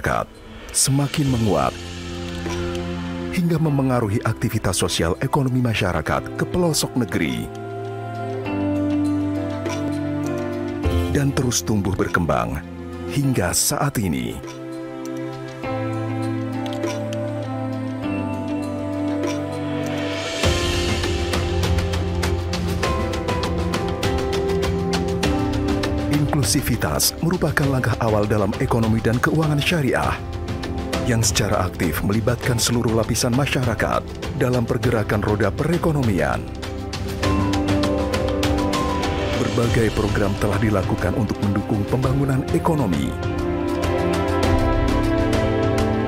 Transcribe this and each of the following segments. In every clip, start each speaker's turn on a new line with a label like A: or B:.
A: masyarakat semakin menguat hingga memengaruhi aktivitas sosial ekonomi masyarakat ke pelosok negeri dan terus tumbuh berkembang hingga saat ini. Inklusivitas merupakan langkah awal dalam ekonomi dan keuangan syariah yang secara aktif melibatkan seluruh lapisan masyarakat dalam pergerakan roda perekonomian. Berbagai program telah dilakukan untuk mendukung pembangunan ekonomi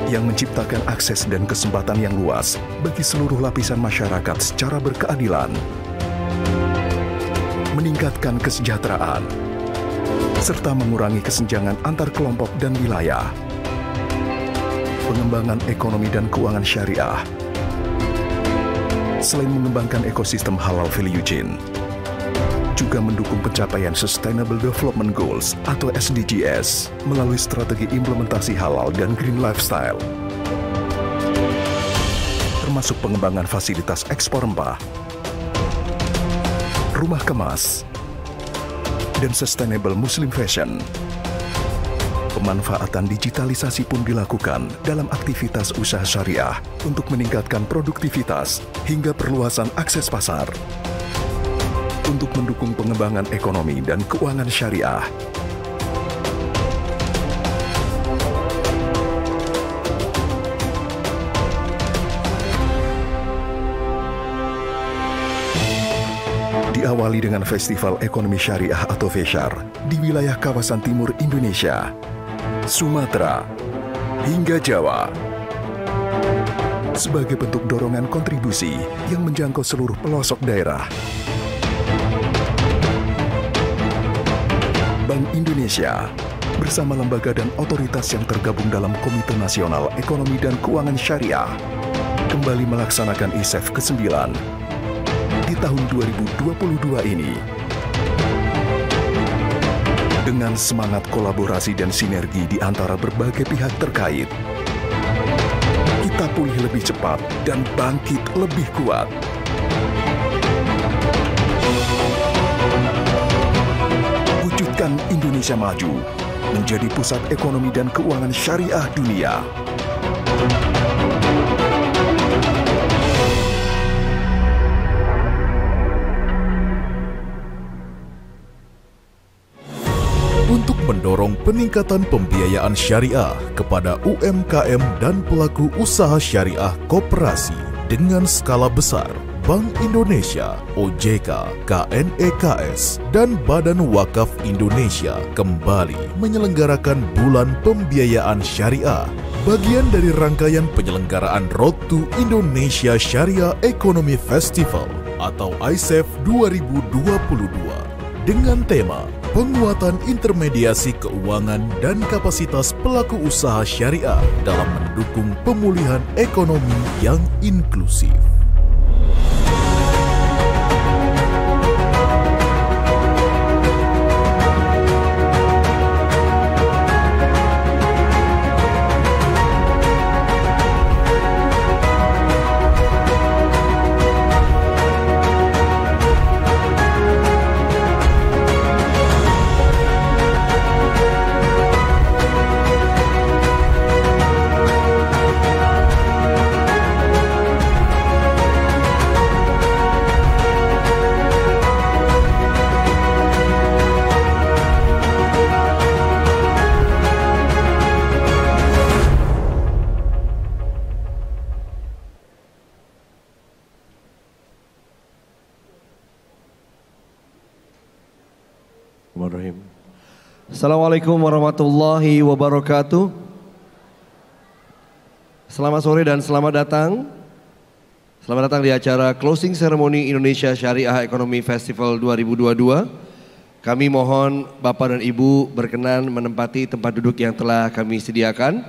A: yang menciptakan akses dan kesempatan yang luas bagi seluruh lapisan masyarakat secara berkeadilan, meningkatkan kesejahteraan, serta mengurangi kesenjangan antar kelompok dan wilayah. Pengembangan ekonomi dan keuangan syariah selain mengembangkan ekosistem halal value chain, juga mendukung pencapaian Sustainable Development Goals atau SDGs melalui strategi implementasi halal dan green lifestyle, termasuk pengembangan fasilitas ekspor rempah, rumah kemas, dan sustainable Muslim fashion. Pemanfaatan digitalisasi pun dilakukan dalam aktivitas usaha syariah untuk meningkatkan produktivitas hingga perluasan akses pasar. Untuk mendukung pengembangan ekonomi dan keuangan syariah. Diawali dengan Festival Ekonomi Syariah atau FESYAR di wilayah kawasan timur Indonesia, Sumatera, hingga Jawa. Sebagai bentuk dorongan kontribusi yang menjangkau seluruh pelosok daerah. Bank Indonesia bersama lembaga dan otoritas yang tergabung dalam Komite Nasional Ekonomi dan Keuangan Syariah kembali melaksanakan ISEF ke-9 di tahun 2022 ini. Dengan semangat kolaborasi dan sinergi di antara berbagai pihak terkait, kita pulih lebih cepat dan bangkit lebih kuat. Wujudkan Indonesia maju menjadi pusat ekonomi dan keuangan syariah dunia.
B: Untuk mendorong peningkatan pembiayaan syariah kepada UMKM dan pelaku usaha syariah koperasi dengan skala besar, Bank Indonesia, OJK, KNEKS, dan Badan Wakaf Indonesia kembali menyelenggarakan Bulan Pembiayaan Syariah, bagian dari rangkaian penyelenggaraan Road to Indonesia Syariah Economy Festival atau ISEF 2022 dengan tema penguatan intermediasi keuangan dan kapasitas pelaku usaha syariah dalam mendukung pemulihan ekonomi yang inklusif.
C: Assalamualaikum warahmatullahi wabarakatuh. Selamat sore dan selamat datang. Selamat datang di acara Closing Ceremony Indonesia Syariah Economy Festival 2022. Kami mohon Bapak dan Ibu berkenan menempati tempat duduk yang telah kami sediakan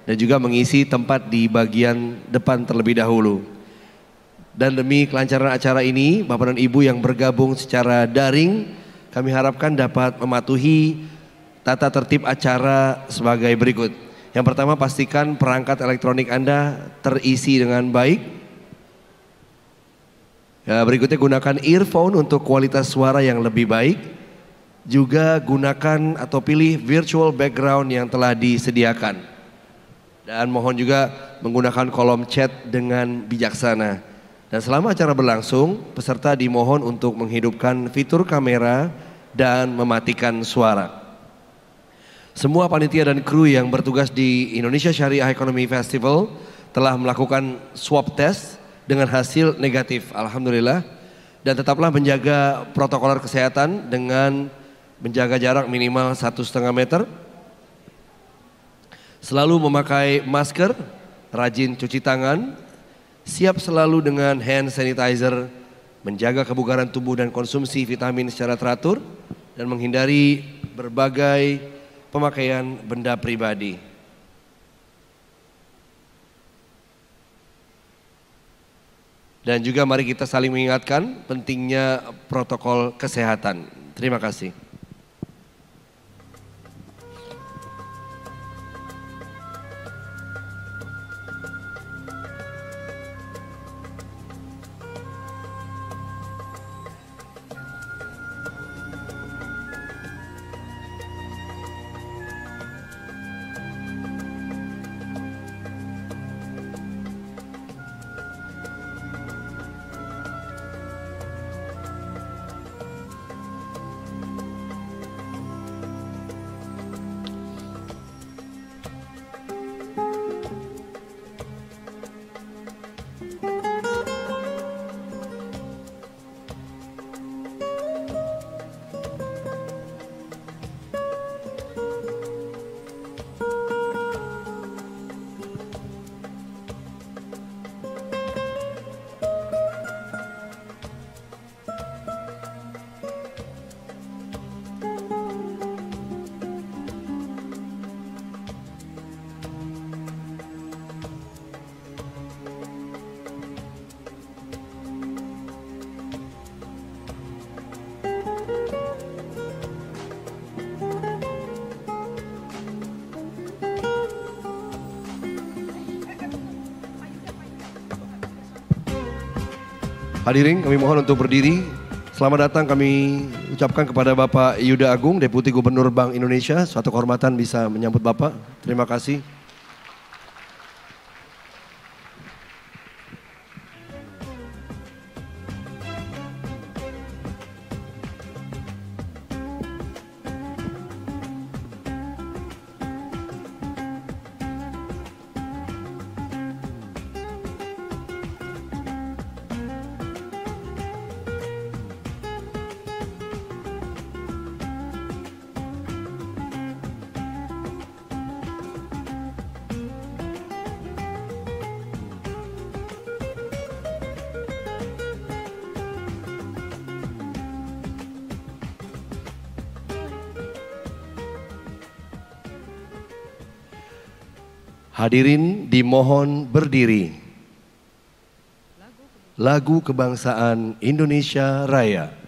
C: dan juga mengisi tempat di bagian depan terlebih dahulu. Dan demi kelancaran acara ini, Bapak dan Ibu yang bergabung secara daring, kami harapkan dapat mematuhi tata tertib acara sebagai berikut. Yang pertama, pastikan perangkat elektronik Anda terisi dengan baik. Ya, berikutnya gunakan earphone untuk kualitas suara yang lebih baik. Juga gunakan atau pilih virtual background yang telah disediakan. Dan mohon juga menggunakan kolom chat dengan bijaksana. Dan selama acara berlangsung, peserta dimohon untuk menghidupkan fitur kamera dan mematikan suara. Semua panitia dan kru yang bertugas di Indonesia Syariah Economy Festival telah melakukan swab test dengan hasil negatif, alhamdulillah. Dan tetaplah menjaga protokol kesehatan dengan menjaga jarak minimal 1,5 meter. Selalu memakai masker, rajin cuci tangan, siap selalu dengan hand sanitizer, menjaga kebugaran tubuh dan konsumsi vitamin secara teratur, dan menghindari berbagai pemakaian benda pribadi. Dan juga mari kita saling mengingatkan pentingnya protokol kesehatan. Terima kasih. Hadirin, kami mohon untuk berdiri. Selamat datang kami ucapkan kepada Bapak Yuda Agung, Deputi Gubernur Bank Indonesia. Suatu kehormatan bisa menyambut Bapak. Terima kasih. Hadirin dimohon berdiri. Lagu Kebangsaan Indonesia Raya.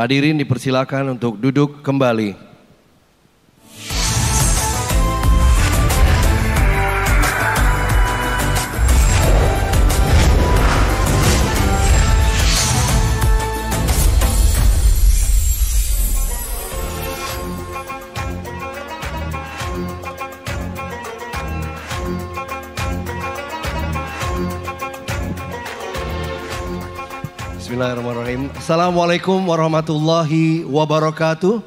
C: Hadirin dipersilakan untuk duduk kembali. Bismillahirrahmanirrahim. Assalamualaikum warahmatullahi wabarakatuh.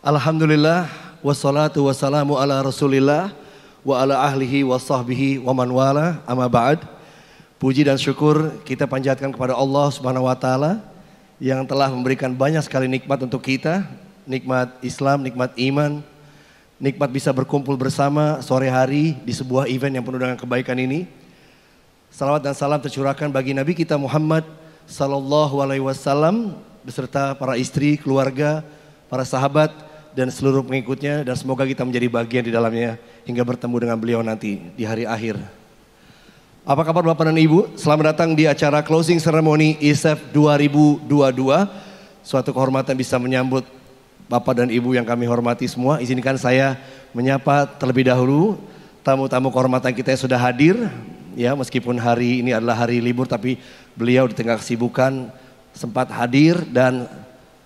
C: Alhamdulillah wassalatu wassalamu ala rasulillah wa ala ahlihi wa sahbihi wa man wala amma ba'd. Puji dan syukur kita panjatkan kepada Allah Subhanahu wa taala yang telah memberikan banyak sekali nikmat untuk kita, nikmat Islam, nikmat iman, nikmat bisa berkumpul bersama sore hari di sebuah event yang penuh dengan kebaikan ini. Salawat dan salam tercurahkan bagi Nabi kita Muhammad sallallahu alaihi wasallam beserta para istri, keluarga, para sahabat dan seluruh pengikutnya, dan semoga kita menjadi bagian di dalamnya hingga bertemu dengan beliau nanti di hari akhir. Apa kabar Bapak dan Ibu? Selamat datang di acara closing ceremony ISEF 2022. Suatu kehormatan bisa menyambut Bapak dan Ibu yang kami hormati semua. Izinkan saya menyapa terlebih dahulu tamu-tamu kehormatan kita yang sudah hadir. Ya, meskipun hari ini adalah hari libur, tapi beliau di tengah kesibukan sempat hadir dan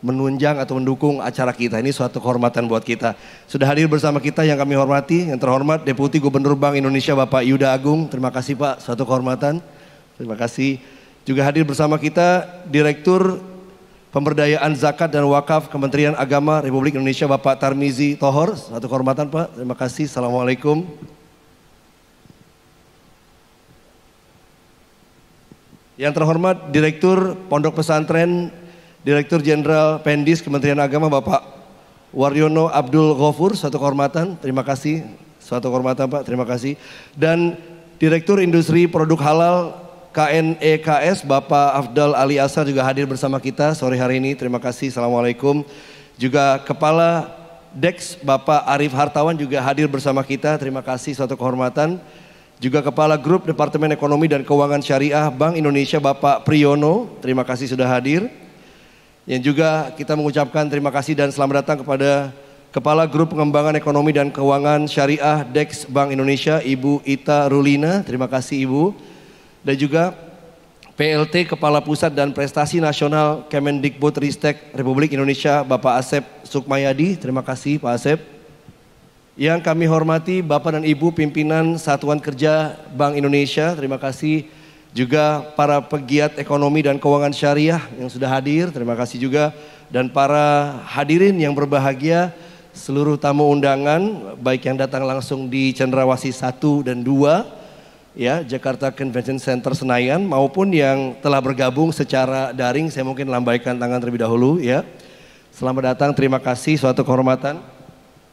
C: menunjang atau mendukung acara kita. Ini suatu kehormatan buat kita. Sudah hadir bersama kita yang kami hormati, yang terhormat Deputi Gubernur Bank Indonesia Bapak Yuda Agung. Terima kasih Pak, suatu kehormatan. Terima kasih. Juga hadir bersama kita Direktur Pemberdayaan Zakat dan Wakaf Kementerian Agama Republik Indonesia Bapak Tarmizi Tohor. Suatu kehormatan Pak, terima kasih. Assalamualaikum. Yang terhormat Direktur Pondok Pesantren, Direktur Jenderal Pendis Kementerian Agama Bapak Waryono Abdul Ghafur, suatu kehormatan, terima kasih, suatu kehormatan Pak, terima kasih. Dan Direktur Industri Produk Halal KNEKS Bapak Afdal Ali Asar juga hadir bersama kita sore hari ini, terima kasih, assalamualaikum. Juga Kepala Dex Bapak Arif Hartawan juga hadir bersama kita, terima kasih, suatu kehormatan. Juga Kepala Grup Departemen Ekonomi dan Keuangan Syariah Bank Indonesia Bapak Priyono, terima kasih sudah hadir. Yang juga kita mengucapkan terima kasih dan selamat datang kepada Kepala Grup Pengembangan Ekonomi dan Keuangan Syariah Dex Bank Indonesia Ibu Ita Rulina, terima kasih Ibu. Dan juga PLT Kepala Pusat dan Prestasi Nasional Kemendikbudristek Republik Indonesia Bapak Asep Sukmayadi, terima kasih Pak Asep. Yang kami hormati Bapak dan Ibu pimpinan Satuan Kerja Bank Indonesia, terima kasih. Juga para pegiat ekonomi dan keuangan syariah yang sudah hadir, terima kasih juga. Dan para hadirin yang berbahagia, seluruh tamu undangan, baik yang datang langsung di Cendrawasih 1 dan 2, ya, Jakarta Convention Center Senayan, maupun yang telah bergabung secara daring, saya mungkin lambaikan tangan terlebih dahulu ya. Selamat datang, terima kasih, suatu kehormatan.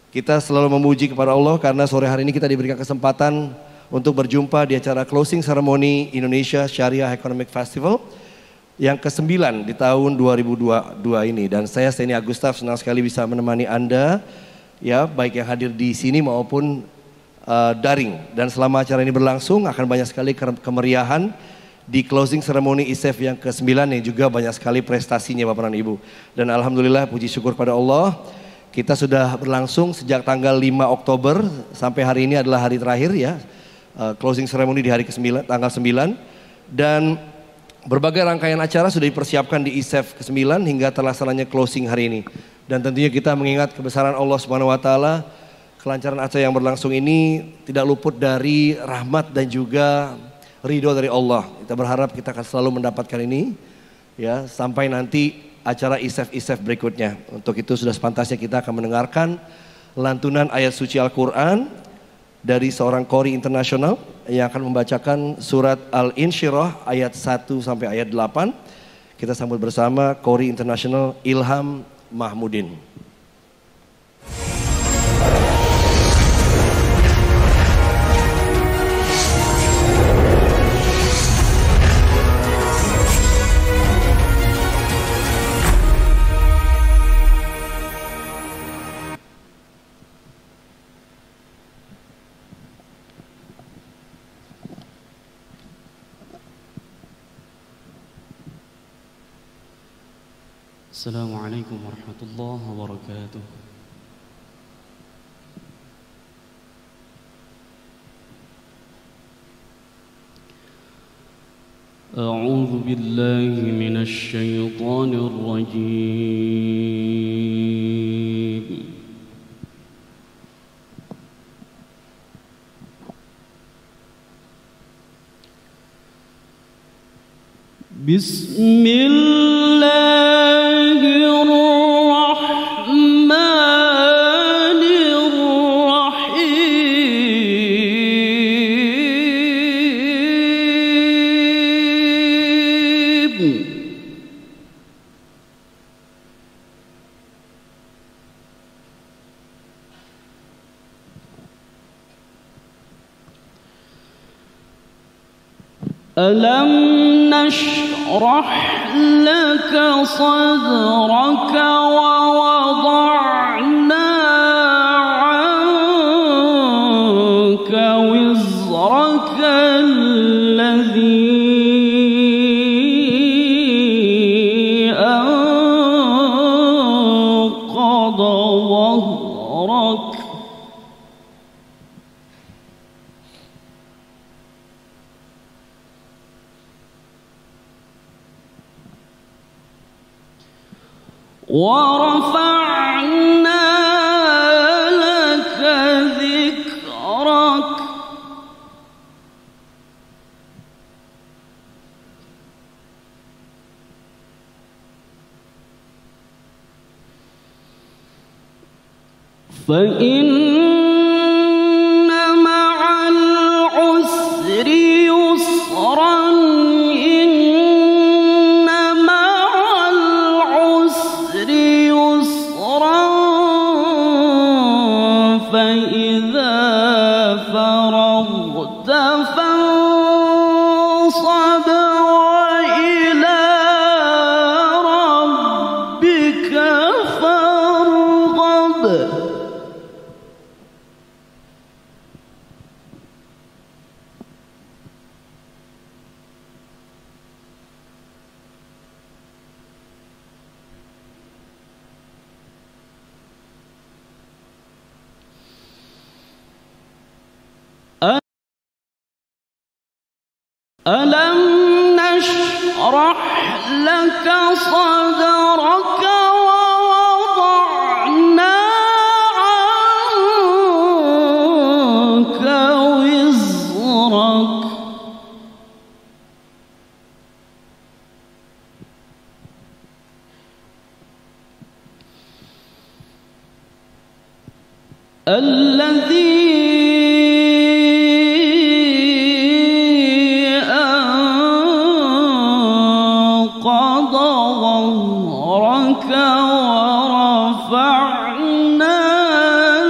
C: Kita selalu memuji kepada Allah karena sore hari ini kita diberikan kesempatan untuk berjumpa di acara closing ceremony Indonesia Syariah Economic Festival yang ke-9 di tahun 2022 ini. Dan saya Seni Agustaf senang sekali bisa menemani Anda, ya, baik yang hadir di sini maupun daring. Dan selama acara ini berlangsung akan banyak sekali kemeriahan di closing ceremony ISEF yang ke-9 yang juga banyak sekali prestasinya Bapak dan Ibu. Dan alhamdulillah puji syukur pada Allah. Kita sudah berlangsung sejak tanggal 5 Oktober sampai hari ini adalah hari terakhir ya. Closing ceremony di hari ke-9, tanggal 9. Dan berbagai rangkaian acara sudah dipersiapkan di ISEF ke-9 hingga terlaksananya closing hari ini. Dan tentunya kita mengingat kebesaran Allah Subhanahu wa taala, kelancaran acara yang berlangsung ini tidak luput dari rahmat dan juga ridho dari Allah. Kita berharap kita akan selalu mendapatkan ini ya sampai nanti acara ISEF berikutnya. Untuk itu sudah sepantasnya kita akan mendengarkan lantunan ayat suci Al-Quran dari seorang qori internasional yang akan membacakan surat Al-Insyirah ayat 1 sampai ayat 8. Kita sambut bersama qori internasional Ilham Mahmudin.
D: السلام عليكم ورحمة الله وبركاته. أعوذ بالله من الشيطان الرجيم. بسم الله الرحمن الرحيم. ألم نشرح لك صدرك ووضعنا عنك وزرك الذي أنقض ظهرك. ورفعنا لك ذكرك. فإن مع العسر يسرا فإذا فرغت فانصب وإلى ربك فارغب. ألم نشرح لك صدرك ووضعنا عنك وزرك. الذي أنقض ظهرك ورفعنا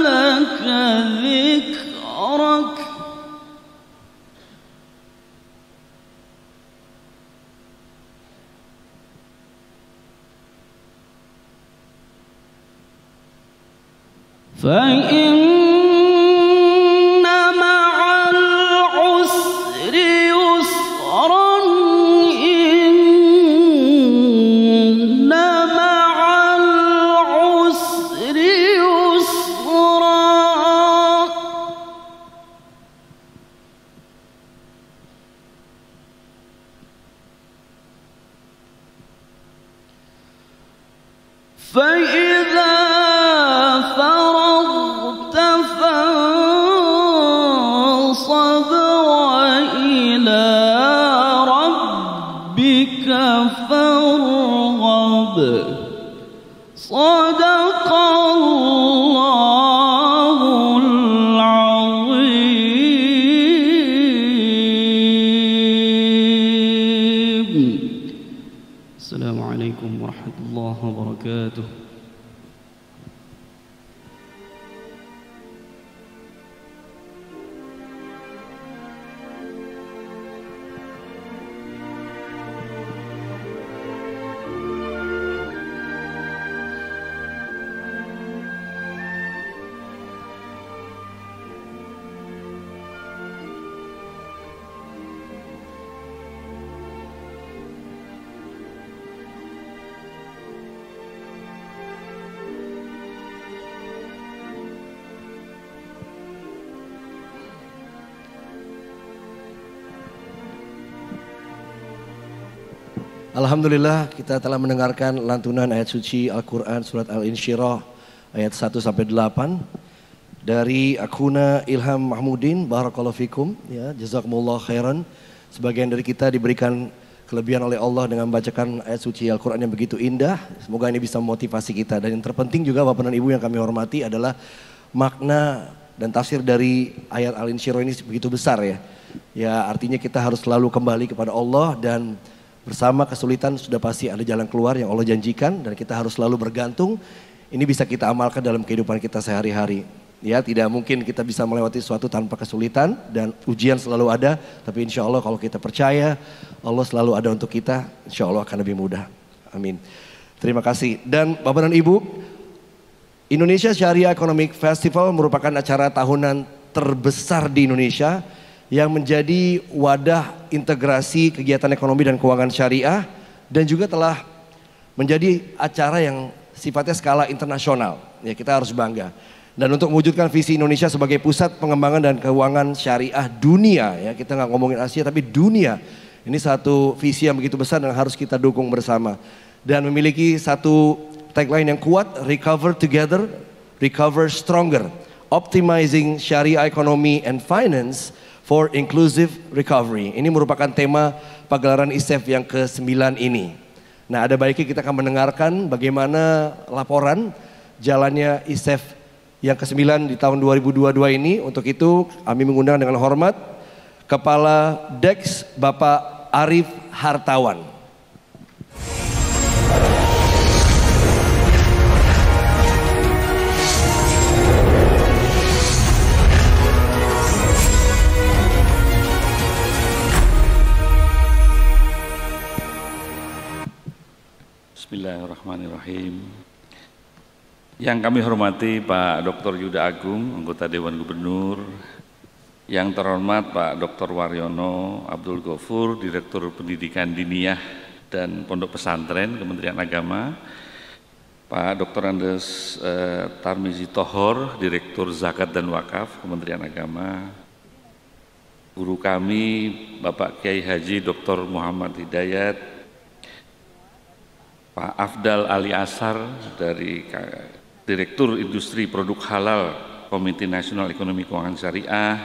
D: لك ذكرك. فإن مع العسر يسرا إن مع العسر يسرا. فإذا فرغت فانصب وإلى ربك فارغب. صدق الله العظيم. السلام عليكم ورحمة الله وبركاته.
C: Alhamdulillah kita telah mendengarkan lantunan ayat suci Al-Quran surat Al-Insyirah ayat 1-8 dari Akhuna Ilham Mahmudin, barakallahu fikum, ya, jazakumullah khairan. Sebagian dari kita diberikan kelebihan oleh Allah dengan membacakan ayat suci Al-Quran yang begitu indah. Semoga ini bisa memotivasi kita. Dan yang terpenting juga Bapak dan Ibu yang kami hormati adalah makna dan tafsir dari ayat Al-Insyirah ini begitu besar ya. Ya, artinya kita harus selalu kembali kepada Allah dan bersama kesulitan sudah pasti ada jalan keluar yang Allah janjikan dan kita harus selalu bergantung. Ini bisa kita amalkan dalam kehidupan kita sehari-hari. Ya, tidak mungkin kita bisa melewati sesuatu tanpa kesulitan dan ujian selalu ada. Tapi insya Allah kalau kita percaya Allah selalu ada untuk kita, insya Allah akan lebih mudah. Amin. Terima kasih. Dan Bapak dan Ibu, Indonesia Syariah Economic Festival merupakan acara tahunan terbesar di Indonesia yang menjadi wadah integrasi kegiatan ekonomi dan keuangan syariah dan juga telah menjadi acara yang sifatnya skala internasional. Ya, kita harus bangga. Dan untuk mewujudkan visi Indonesia sebagai pusat pengembangan dan keuangan syariah dunia, ya, kita nggak ngomongin Asia tapi dunia. Ini satu visi yang begitu besar yang harus kita dukung bersama. Dan memiliki satu tagline yang kuat, recover together, recover stronger, optimizing syariah economy and finance for inclusive recovery. Ini merupakan tema pagelaran ISEF yang ke-9 ini. Nah, ada baiknya kita akan mendengarkan bagaimana laporan jalannya ISEF yang ke-9 di tahun 2022 ini. Untuk itu kami mengundang dengan hormat Kepala DEX Bapak Arif Hartawan.
E: Bismillahirrahmanirrahim. Yang kami hormati Pak Dr. Yuda Agung, anggota Dewan Gubernur. Yang terhormat Pak Dr. Waryono Abdul Ghafur, Direktur Pendidikan Diniyah dan Pondok Pesantren Kementerian Agama. Pak Dr. Andes Tarmizi Tohor, Direktur Zakat dan Wakaf Kementerian Agama. Guru kami Bapak Kiai Haji Dr. Muhammad Hidayat, Pak Afdal Ali Asar dari Direktur Industri Produk Halal Komite Nasional Ekonomi Keuangan Syariah,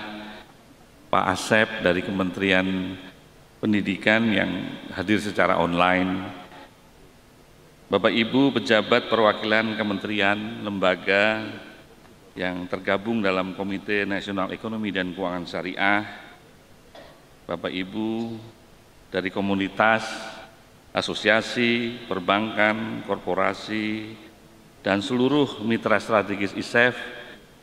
E: Pak Asep dari Kementerian Pendidikan yang hadir secara online, Bapak Ibu pejabat perwakilan kementerian, lembaga yang tergabung dalam Komite Nasional Ekonomi dan Keuangan Syariah, Bapak Ibu dari komunitas, asosiasi, perbankan, korporasi, dan seluruh mitra strategis ISEF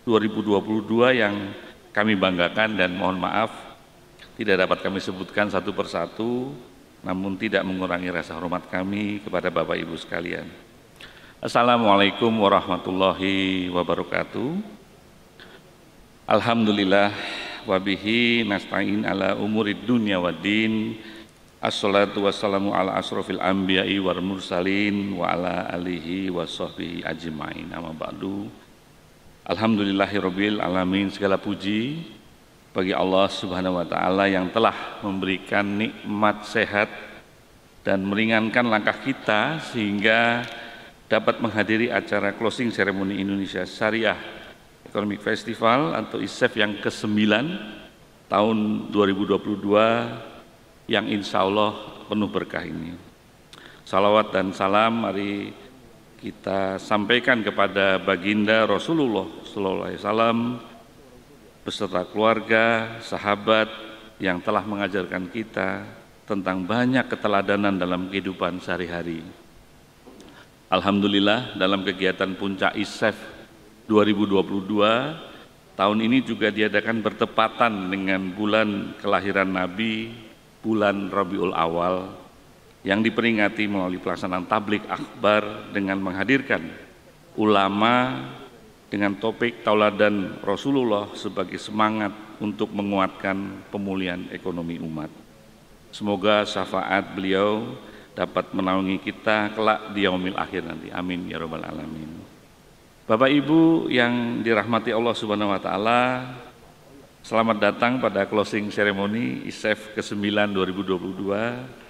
E: 2022 yang kami banggakan dan mohon maaf tidak dapat kami sebutkan satu persatu, namun tidak mengurangi rasa hormat kami kepada Bapak Ibu sekalian. Assalamualaikum warahmatullahi wabarakatuh. Alhamdulillah wabihi nasta'in ala umurid dunya waddin. Assalatu wassalamu ala asrofil anbiya'i wal mursalin wa ala alihi wa sahbihi ajma'in. Amma ba'du. Alhamdulillahirabbil alamin, segala puji bagi Allah Subhanahu wa taala yang telah memberikan nikmat sehat dan meringankan langkah kita sehingga dapat menghadiri acara closing ceremony Indonesia Syariah Economic Festival atau ISEF yang ke-9 tahun 2022 yang insya Allah penuh berkah ini. Salawat dan salam mari kita sampaikan kepada baginda Rasulullah SAW beserta keluarga, sahabat yang telah mengajarkan kita tentang banyak keteladanan dalam kehidupan sehari-hari. Alhamdulillah dalam kegiatan puncak ISEF 2022 tahun ini juga diadakan bertepatan dengan bulan kelahiran Nabi, bulan Rabiul Awal, yang diperingati melalui pelaksanaan tablik akbar dengan menghadirkan ulama dengan topik tauladan Rasulullah sebagai semangat untuk menguatkan pemulihan ekonomi umat. Semoga syafaat beliau dapat menaungi kita kelak di yaumil akhir nanti. Amin ya rabbal alamin. Bapak Ibu yang dirahmati Allah Subhanahu wa taala, selamat datang pada closing ceremony ISEF ke-9 2022.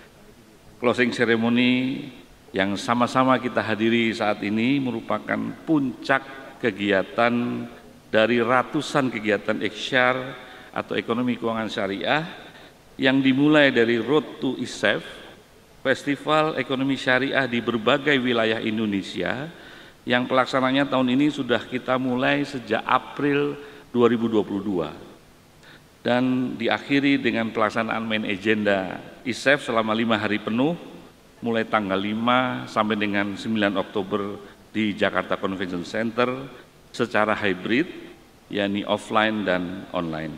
E: closing ceremony yang sama-sama kita hadiri saat ini merupakan puncak kegiatan dari ratusan kegiatan ikhtiar atau ekonomi keuangan syariah yang dimulai dari Road to ISEF, Festival Ekonomi Syariah di berbagai wilayah Indonesia yang pelaksananya tahun ini sudah kita mulai sejak April 2022 dan diakhiri dengan pelaksanaan main agenda ISEF selama 5 hari penuh mulai tanggal 5 sampai dengan 9 Oktober di Jakarta Convention Center secara hybrid, yakni offline dan online.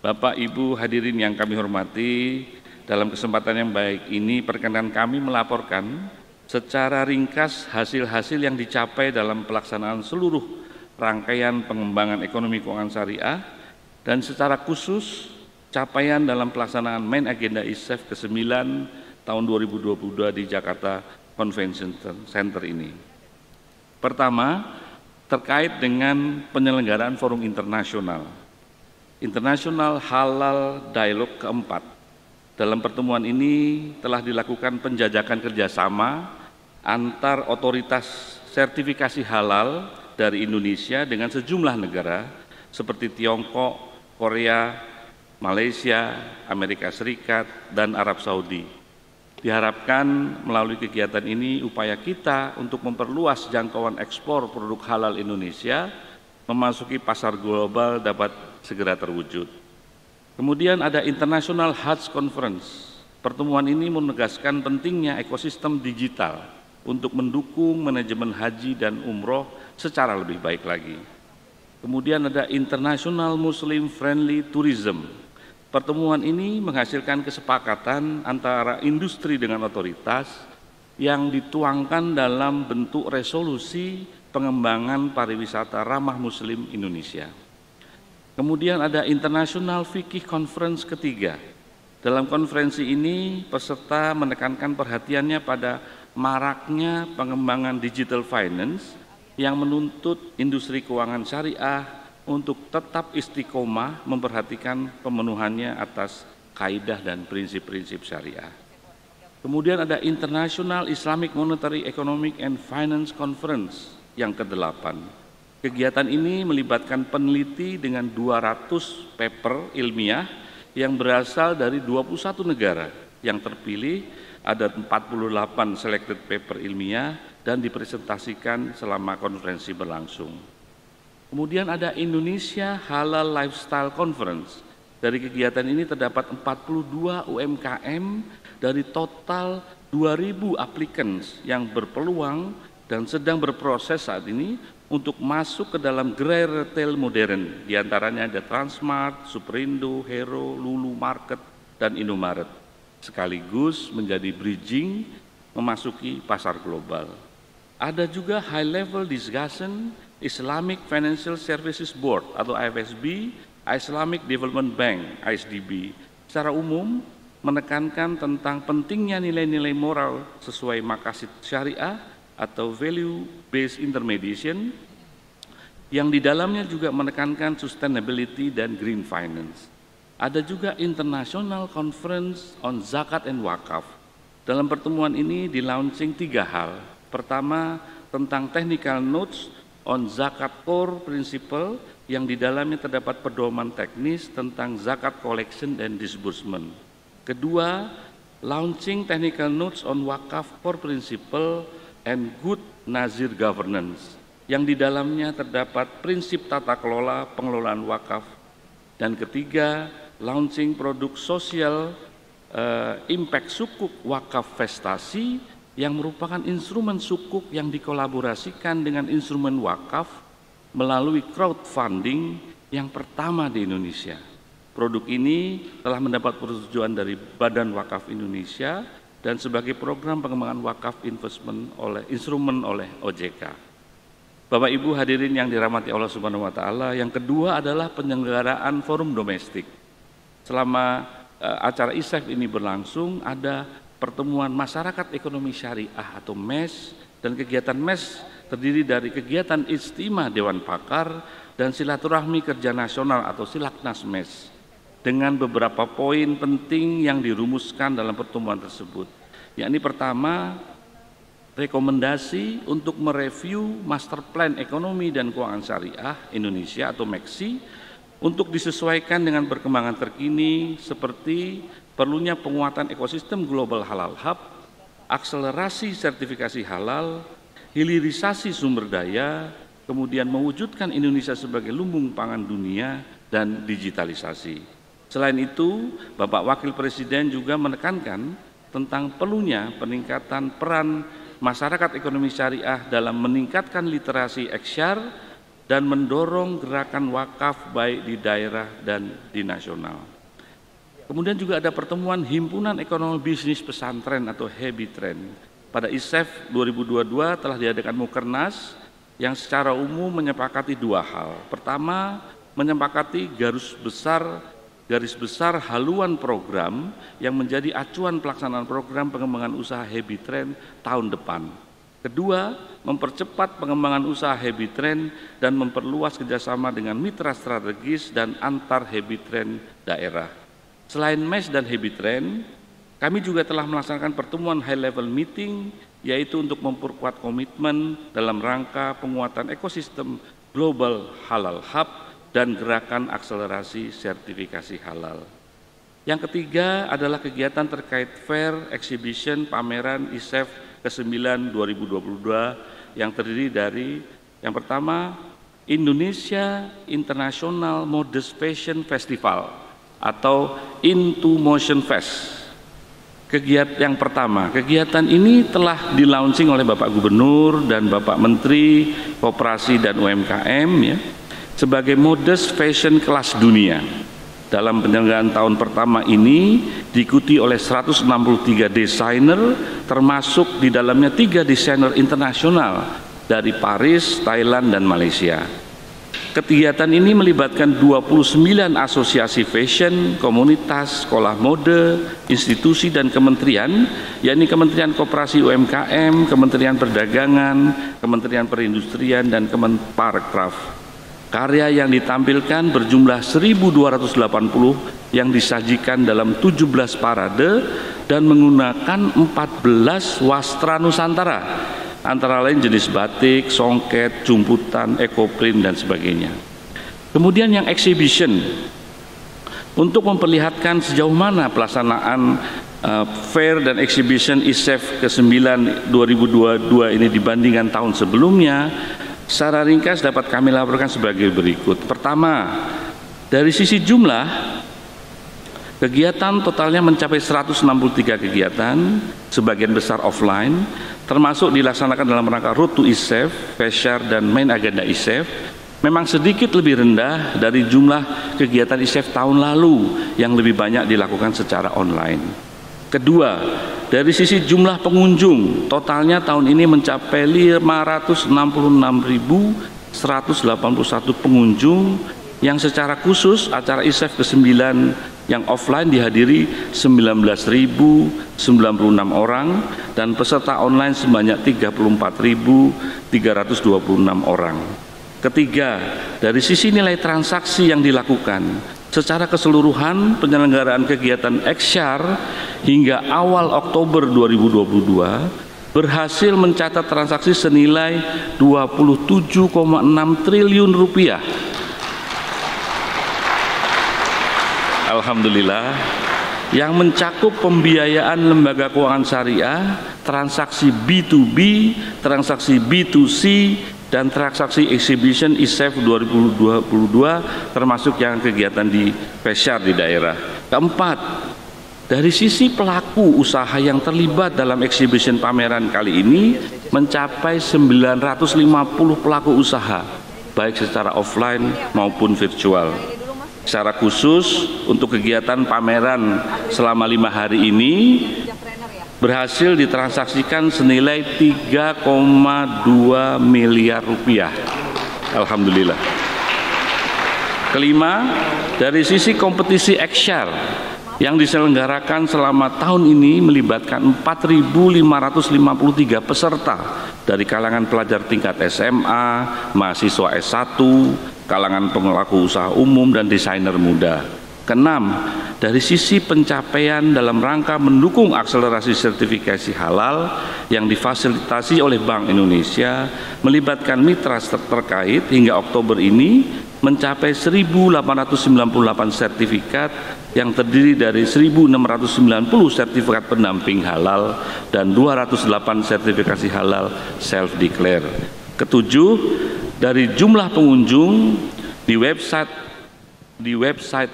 E: Bapak Ibu hadirin yang kami hormati, dalam kesempatan yang baik ini perkenan kami melaporkan secara ringkas hasil-hasil yang dicapai dalam pelaksanaan seluruh rangkaian pengembangan ekonomi keuangan syariah dan secara khusus capaian dalam pelaksanaan main agenda ISEF ke-9 tahun 2022 di Jakarta Convention Center ini. Pertama, terkait dengan penyelenggaraan forum internasional. International Halal Dialogue keempat. Dalam pertemuan ini telah dilakukan penjajakan kerjasama antar otoritas sertifikasi halal dari Indonesia dengan sejumlah negara seperti Tiongkok, Korea, Malaysia, Amerika Serikat, dan Arab Saudi. Diharapkan melalui kegiatan ini upaya kita untuk memperluas jangkauan ekspor produk halal Indonesia memasuki pasar global dapat segera terwujud. Kemudian ada International Hajj Conference. Pertemuan ini menegaskan pentingnya ekosistem digital untuk mendukung manajemen haji dan umroh secara lebih baik lagi. Kemudian ada International Muslim Friendly Tourism. Pertemuan ini menghasilkan kesepakatan antara industri dengan otoritas yang dituangkan dalam bentuk resolusi pengembangan pariwisata ramah Muslim Indonesia. Kemudian ada International Fiqh Conference ketiga. Dalam konferensi ini peserta menekankan perhatiannya pada maraknya pengembangan digital finance yang menuntut industri keuangan syariah untuk tetap istiqomah memperhatikan pemenuhannya atas kaidah dan prinsip-prinsip syariah. Kemudian ada International Islamic Monetary Economic and Finance Conference yang ke-8. Kegiatan ini melibatkan peneliti dengan 200 paper ilmiah yang berasal dari 21 negara. Yang terpilih ada 48 selected paper ilmiah dan dipresentasikan selama konferensi berlangsung. Kemudian ada Indonesia Halal Lifestyle Conference. Dari kegiatan ini terdapat 42 UMKM dari total 2.000 applicants yang berpeluang dan sedang berproses saat ini untuk masuk ke dalam gerai retail modern. Di antaranya ada Transmart, Superindo, Hero, Lulu Market, dan Indomaret. Sekaligus menjadi bridging memasuki pasar global. Ada juga high level discussion Islamic Financial Services Board atau IFSB, Islamic Development Bank, ISDB. Secara umum menekankan tentang pentingnya nilai-nilai moral sesuai maqasid syariah atau value-based intermediation yang di dalamnya juga menekankan sustainability dan green finance. Ada juga International Conference on Zakat and Wakaf. Dalam pertemuan ini di-launching 3 hal. Pertama, tentang technical notes on zakat core principle yang di dalamnya terdapat pedoman teknis tentang zakat collection dan disbursement. Kedua, launching technical notes on wakaf core principle and good nazir governance yang di dalamnya terdapat prinsip tata kelola pengelolaan wakaf. Dan ketiga, launching produk sosial impact sukuk wakaf vestasi yang merupakan instrumen sukuk yang dikolaborasikan dengan instrumen wakaf melalui crowdfunding yang pertama di Indonesia. Produk ini telah mendapat persetujuan dari Badan Wakaf Indonesia dan sebagai program pengembangan wakaf investment instrumen oleh OJK. Bapak Ibu hadirin yang dirahmati Allah Subhanahu wa taala, yang kedua adalah penyelenggaraan forum domestik. Selama acara ISEF ini berlangsung, ada pertemuan masyarakat ekonomi syariah atau MES, dan kegiatan MES terdiri dari kegiatan ijtima Dewan Pakar dan silaturahmi kerja nasional atau Silaknas MES dengan beberapa poin penting yang dirumuskan dalam pertemuan tersebut. yakni pertama, rekomendasi untuk mereview Master Plan Ekonomi dan Keuangan Syariah Indonesia atau MEKSI untuk disesuaikan dengan perkembangan terkini seperti perlunya penguatan ekosistem Global Halal Hub, akselerasi sertifikasi halal, hilirisasi sumber daya, kemudian mewujudkan Indonesia sebagai lumbung pangan dunia, dan digitalisasi. Selain itu, Bapak Wakil Presiden juga menekankan tentang perlunya peningkatan peran masyarakat ekonomi syariah dalam meningkatkan literasi eksyar dan mendorong gerakan wakaf baik di daerah dan di nasional. Kemudian juga ada pertemuan Himpunan Ekonomi Bisnis Pesantren atau HEBITREN. Pada ISEF 2022 telah diadakan Mukernas yang secara umum menyepakati dua hal. Pertama, menyepakati garis besar haluan program yang menjadi acuan pelaksanaan program pengembangan usaha HEBITREN tahun depan. Kedua, mempercepat pengembangan usaha HEBITREN dan memperluas kerjasama dengan mitra strategis dan antar HEBITREN daerah. Selain MES dan HEBITREN, kami juga telah melaksanakan pertemuan high level meeting, yaitu untuk memperkuat komitmen dalam rangka penguatan ekosistem Global Halal Hub dan gerakan akselerasi sertifikasi halal. Yang ketiga adalah kegiatan terkait fair, exhibition, pameran ISEF ke-9 2022 yang terdiri dari yang pertama Indonesia International Modest Fashion Festival atau Into Motion Fest. Yang pertama, kegiatan ini telah di-launching oleh Bapak Gubernur dan Bapak Menteri Koperasi dan UMKM ya, sebagai modest fashion kelas dunia. Dalam penyelenggaraan tahun pertama ini diikuti oleh 163 desainer, termasuk di dalamnya 3 desainer internasional dari Paris, Thailand, dan Malaysia. Kegiatan ini melibatkan 29 asosiasi fashion, komunitas, sekolah mode, institusi, dan kementerian, yakni Kementerian Koperasi UMKM, Kementerian Perdagangan, Kementerian Perindustrian, dan Kemenparekraf. Karya yang ditampilkan berjumlah 1.280 yang disajikan dalam 17 parade dan menggunakan 14 wastra Nusantara, antara lain jenis batik, songket, jumputan, ekoprint, dan sebagainya. Kemudian yang exhibition, untuk memperlihatkan sejauh mana pelaksanaan fair dan exhibition ISEF ke-9 2022 ini dibandingkan tahun sebelumnya, secara ringkas dapat kami laporkan sebagai berikut. Pertama, dari sisi jumlah, kegiatan totalnya mencapai 163 kegiatan, sebagian besar offline, termasuk dilaksanakan dalam rangka Road to ISEF, Feshare, dan Main Agenda ISEF, memang sedikit lebih rendah dari jumlah kegiatan ISEF tahun lalu yang lebih banyak dilakukan secara online. Kedua, dari sisi jumlah pengunjung, totalnya tahun ini mencapai 566.181 pengunjung yang secara khusus acara ISEF ke-9 yang offline dihadiri 19.096 orang dan peserta online sebanyak 34.326 orang. Ketiga, dari sisi nilai transaksi yang dilakukan, secara keseluruhan penyelenggaraan kegiatan eksyar hingga awal Oktober 2022 berhasil mencatat transaksi senilai 27,6 triliun rupiah. Alhamdulillah, yang mencakup pembiayaan lembaga keuangan syariah, transaksi B2B, transaksi B2C, dan transaksi exhibition ISEF 2022 termasuk yang kegiatan di Feshare di daerah. Keempat, dari sisi pelaku usaha yang terlibat dalam exhibition pameran kali ini mencapai 950 pelaku usaha, baik secara offline maupun virtual. Secara khusus untuk kegiatan pameran selama 5 hari ini berhasil ditransaksikan senilai 3,2 miliar rupiah. Alhamdulillah. Kelima, dari sisi kompetisi eksyar yang diselenggarakan selama tahun ini melibatkan 4.553 peserta dari kalangan pelajar tingkat SMA, mahasiswa S1, kalangan pelaku usaha umum, dan desainer muda. Keenam, dari sisi pencapaian dalam rangka mendukung akselerasi sertifikasi halal yang difasilitasi oleh Bank Indonesia melibatkan mitra terkait hingga Oktober ini mencapai 1.898 sertifikat yang terdiri dari 1.690 sertifikat pendamping halal dan 208 sertifikasi halal self-declare. Ketujuh, dari jumlah pengunjung di website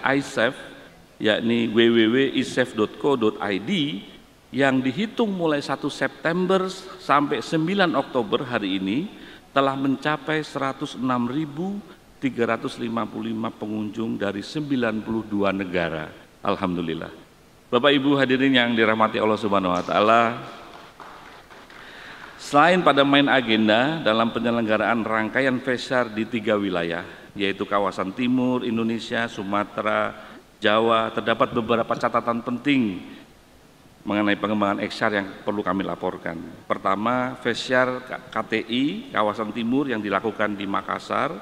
E: ISEF, yakni www.isef.co.id, yang dihitung mulai 1 September sampai 9 Oktober hari ini telah mencapai 106.355 pengunjung dari 92 negara. Alhamdulillah. Bapak Ibu hadirin yang dirahmati Allah Subhanahu wa taala, selain pada main agenda dalam penyelenggaraan rangkaian FESYAR di 3 wilayah, yaitu kawasan timur Indonesia, Sumatera, Jawa, terdapat beberapa catatan penting mengenai pengembangan XR yang perlu kami laporkan. Pertama, FESYAR KTI kawasan timur yang dilakukan di Makassar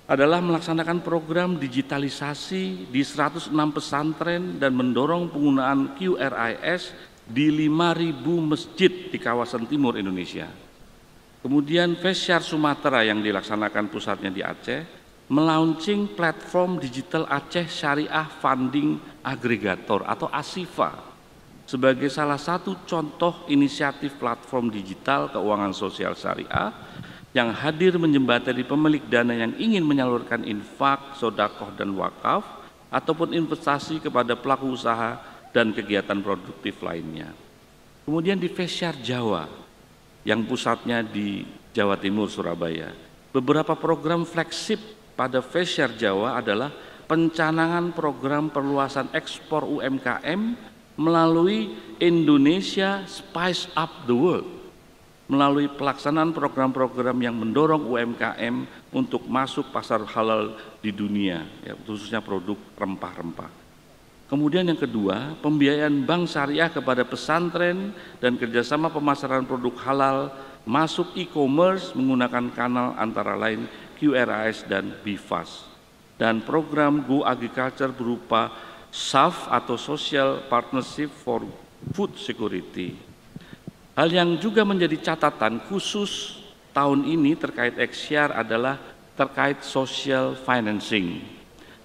E: adalah melaksanakan program digitalisasi di 106 pesantren dan mendorong penggunaan QRIS di 5.000 masjid di kawasan timur Indonesia. Kemudian FESYAR Sumatera yang dilaksanakan pusatnya di Aceh melaunching platform digital Aceh Syariah Funding Aggregator atau ASIFA sebagai salah satu contoh inisiatif platform digital keuangan sosial syariah yang hadir menjembatani pemilik dana yang ingin menyalurkan infak, sodakoh dan wakaf ataupun investasi kepada pelaku usaha dan kegiatan produktif lainnya. Kemudian di FESYAR Jawa yang pusatnya di Jawa Timur, Surabaya. Beberapa program flagship pada FESYAR Jawa adalah pencanangan program perluasan ekspor UMKM melalui Indonesia Spice Up the World, melalui pelaksanaan program-program yang mendorong UMKM untuk masuk pasar halal di dunia, ya, khususnya produk rempah-rempah. Kemudian yang kedua, pembiayaan bank syariah kepada pesantren dan kerjasama pemasaran produk halal masuk e-commerce menggunakan kanal antara lain QRIS dan BIFAS. Dan program Go Agriculture berupa SAF atau Social Partnership for Food Security. Hal yang juga menjadi catatan khusus tahun ini terkait XR adalah terkait social financing.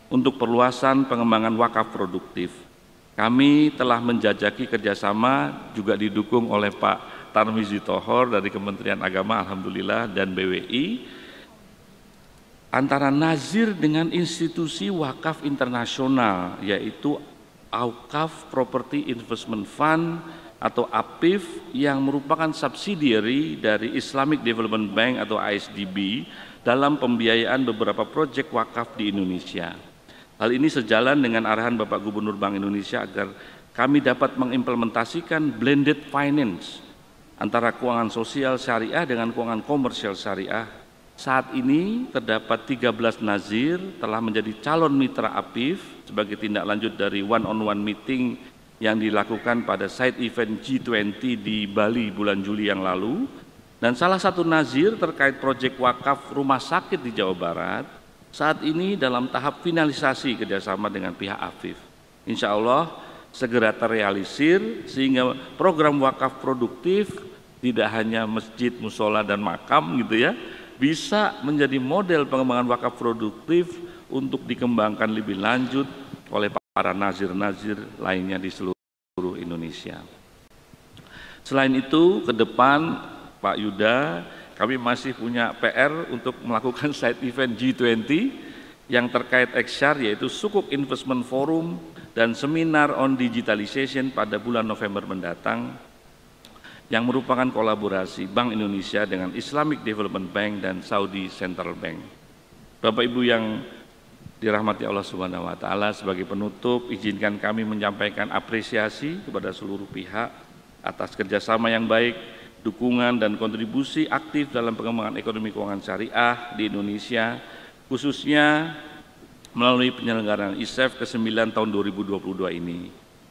E: Untuk perluasan pengembangan wakaf produktif, kami telah menjajaki kerjasama juga didukung oleh Pak Tarmizi Tohor dari Kementerian Agama, Alhamdulillah, dan BWI, antara Nazir dengan institusi wakaf internasional, yaitu Awqaf Property Investment Fund atau APIF yang merupakan subsidiary dari Islamic Development Bank atau ISDB dalam pembiayaan beberapa proyek wakaf di Indonesia. Hal ini sejalan dengan arahan Bapak Gubernur Bank Indonesia agar kami dapat mengimplementasikan blended finance antara keuangan sosial syariah dengan keuangan komersial syariah. Saat ini terdapat 13 nazir telah menjadi calon mitra APIF sebagai tindak lanjut dari one-on-one meeting yang dilakukan pada side event G20 di Bali bulan Juli yang lalu. Dan salah satu nazir terkait proyek wakaf rumah sakit di Jawa Barat saat ini dalam tahap finalisasi kerjasama dengan pihak APIF. Insya Allah segera terrealisir sehingga program wakaf produktif tidak hanya masjid, musola, dan makam gitu ya, bisa menjadi model pengembangan wakaf produktif untuk dikembangkan lebih lanjut oleh para nazir-nazir lainnya di seluruh Indonesia. Selain itu, ke depan Pak Yuda, kami masih punya PR untuk melakukan side event G20 yang terkait XR, yaitu Sukuk Investment Forum dan seminar on digitalization pada bulan November mendatang, yang merupakan kolaborasi Bank Indonesia dengan Islamic Development Bank dan Saudi Central Bank. Bapak Ibu yang dirahmati Allah Subhanahu wa taala, sebagai penutup izinkan kami menyampaikan apresiasi kepada seluruh pihak atas kerjasama yang baik, dukungan dan kontribusi aktif dalam pengembangan ekonomi keuangan syariah di Indonesia, khususnya melalui penyelenggaraan ISEF ke-9 tahun 2022 ini.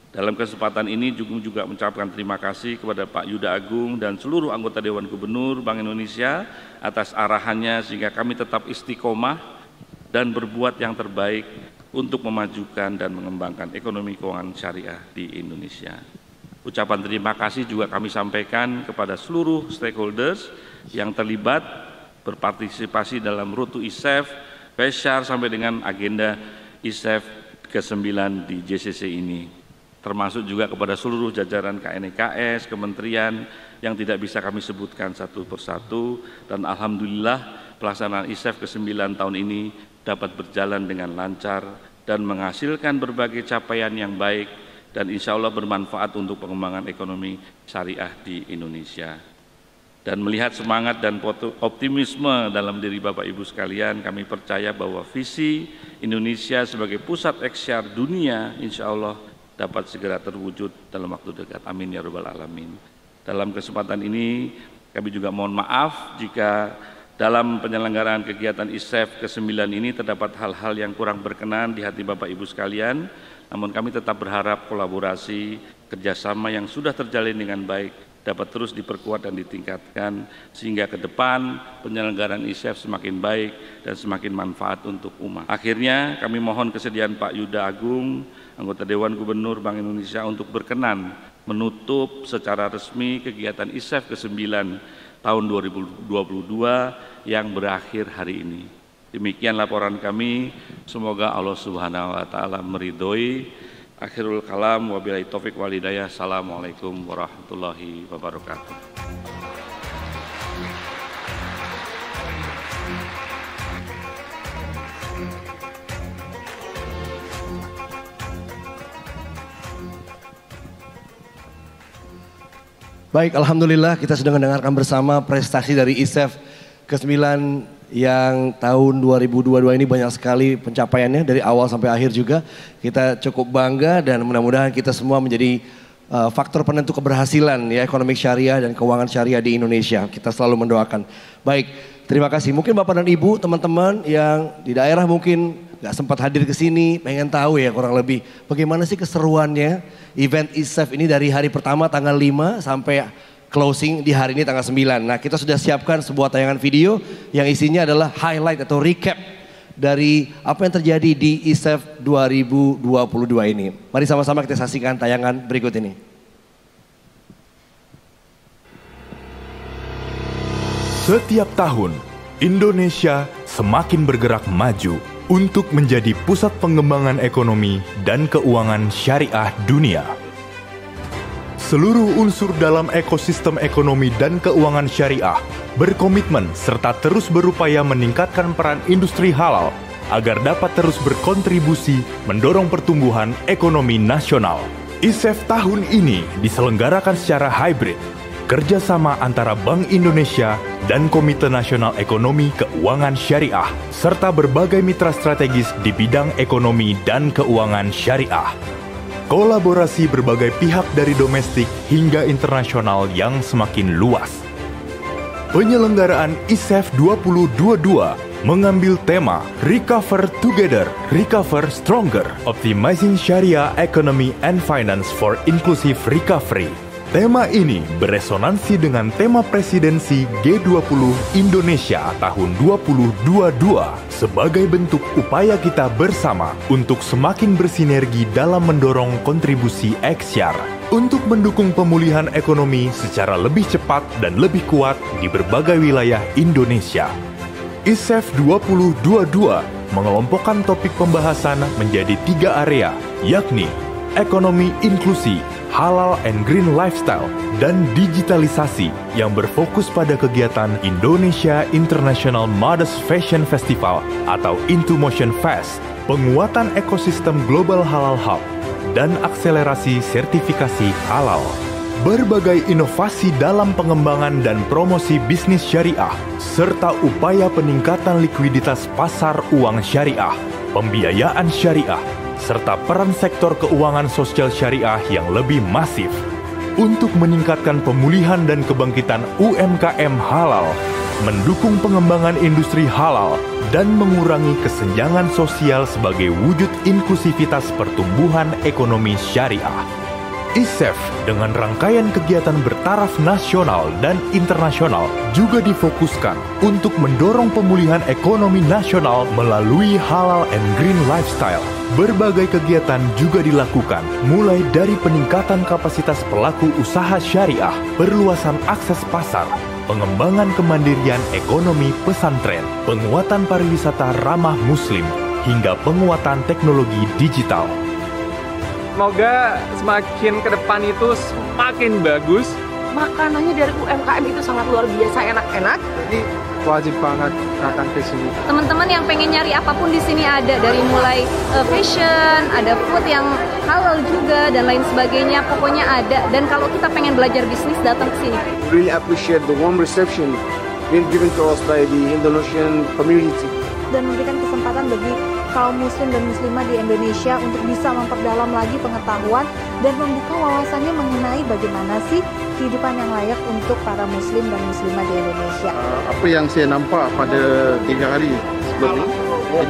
E: Dalam kesempatan ini juga mengucapkan terima kasih kepada Pak Yuda Agung dan seluruh anggota Dewan Gubernur Bank Indonesia atas arahannya sehingga kami tetap istiqomah dan berbuat yang terbaik untuk memajukan dan mengembangkan ekonomi keuangan syariah di Indonesia. Ucapan terima kasih juga kami sampaikan kepada seluruh stakeholders yang terlibat berpartisipasi dalam Road to ISEF, PESYAR sampai dengan agenda ISEF ke-9 di JCC ini. Termasuk juga kepada seluruh jajaran KNEKS, kementerian yang tidak bisa kami sebutkan satu persatu, dan alhamdulillah pelaksanaan ISEF ke-9 tahun ini dapat berjalan dengan lancar dan menghasilkan berbagai capaian yang baik dan insya Allah bermanfaat untuk pengembangan ekonomi syariah di Indonesia. Dan melihat semangat dan optimisme dalam diri Bapak Ibu sekalian, kami percaya bahwa visi Indonesia sebagai pusat eksyar dunia insya Allah dapat segera terwujud dalam waktu dekat. Amin ya rabbal alamin. Dalam kesempatan ini kami juga mohon maaf jika dalam penyelenggaraan kegiatan ISEF ke-9 ini terdapat hal-hal yang kurang berkenan di hati Bapak Ibu sekalian, namun kami tetap berharap kolaborasi, kerjasama yang sudah terjalin dengan baik dapat terus diperkuat dan ditingkatkan sehingga ke depan penyelenggaraan ISEF semakin baik dan semakin manfaat untuk umat. Akhirnya kami mohon kesediaan Pak Yuda Agung, anggota Dewan Gubernur Bank Indonesia untuk berkenan menutup secara resmi kegiatan ISEF ke-9 tahun 2022 yang berakhir hari ini. Demikian laporan kami, semoga Allah Subhanahu wa taala meridhoi. Akhirul kalam, wabillahi taufik wal hidayah. Assalamualaikum warahmatullahi wabarakatuh.
C: Baik, alhamdulillah kita sudah mendengarkan bersama prestasi dari ISEF ke-9 yang tahun 2022 ini banyak sekali pencapaiannya dari awal sampai akhir juga. Kita cukup bangga dan mudah-mudahan kita semua menjadi faktor penentu keberhasilan ya ekonomi syariah dan keuangan syariah di Indonesia. Kita selalu mendoakan. Baik, terima kasih. Mungkin Bapak dan Ibu, teman-teman yang di daerah mungkin gak sempat hadir ke sini, pengen tahu ya kurang lebih bagaimana sih keseruannya event ISEF ini dari hari pertama tanggal 5 sampai closing di hari ini tanggal 9. Nah, kita sudah siapkan sebuah tayangan video yang isinya adalah highlight atau recap dari apa yang terjadi di ISEF 2022 ini. Mari sama-sama kita saksikan tayangan berikut ini.
F: Setiap tahun, Indonesia semakin bergerak maju untuk menjadi pusat pengembangan ekonomi dan keuangan syariah dunia. Seluruh unsur dalam ekosistem ekonomi dan keuangan syariah berkomitmen serta terus berupaya meningkatkan peran industri halal agar dapat terus berkontribusi mendorong pertumbuhan ekonomi nasional. ISEF tahun ini diselenggarakan secara hybrid, kerjasama antara Bank Indonesia dan Komite Nasional Ekonomi Keuangan Syariah, serta berbagai mitra strategis di bidang ekonomi dan keuangan syariah. Kolaborasi berbagai pihak dari domestik hingga internasional yang semakin luas. Penyelenggaraan ISEF 2022 mengambil tema Recover Together, Recover Stronger, Optimizing Sharia Economy and Finance for Inclusive Recovery. Tema ini beresonansi dengan tema presidensi G20 Indonesia tahun 2022 sebagai bentuk upaya kita bersama untuk semakin bersinergi dalam mendorong kontribusi eksyar untuk mendukung pemulihan ekonomi secara lebih cepat dan lebih kuat di berbagai wilayah Indonesia. ISEF 2022 mengelompokkan topik pembahasan menjadi 3 area, yakni ekonomi inklusi, halal and green lifestyle, dan digitalisasi yang berfokus pada kegiatan Indonesia International Modest Fashion Festival atau Intomotion Fest, penguatan ekosistem Global Halal Hub, dan akselerasi sertifikasi halal. Berbagai inovasi dalam pengembangan dan promosi bisnis syariah, serta upaya peningkatan likuiditas pasar uang syariah, pembiayaan syariah, serta peran sektor keuangan sosial syariah yang lebih masif untuk meningkatkan pemulihan dan kebangkitan UMKM halal, mendukung pengembangan industri halal, dan mengurangi kesenjangan sosial sebagai wujud inklusivitas pertumbuhan ekonomi syariah. ISEF dengan rangkaian kegiatan bertaraf nasional dan internasional juga difokuskan untuk mendorong pemulihan ekonomi nasional melalui halal and green lifestyle, Berbagai kegiatan juga dilakukan, mulai dari peningkatan kapasitas pelaku usaha syariah, perluasan akses pasar, pengembangan kemandirian ekonomi pesantren, penguatan pariwisata ramah muslim, hingga penguatan teknologi digital.
G: Semoga semakin ke depan itu semakin bagus.
H: Makanannya dari UMKM itu sangat luar biasa enak-enak.
G: Jadi wajib banget datang ke sini.
I: Teman-teman yang pengen nyari apapun di sini ada, dari mulai fashion, ada food yang halal juga dan lain sebagainya. Pokoknya ada. Dan kalau kita pengen belajar bisnis, datang ke sini.
J: Really appreciate the warm reception being given to us by the Indonesian community.
K: Dan memberikan kesempatan bagi kaum muslim dan muslimah di Indonesia untuk bisa memperdalam lagi pengetahuan dan membuka wawasannya mengenai bagaimana sih kehidupan yang layak untuk para muslim dan muslimah di Indonesia.
J: Apa yang saya nampak pada 3 hari sebelum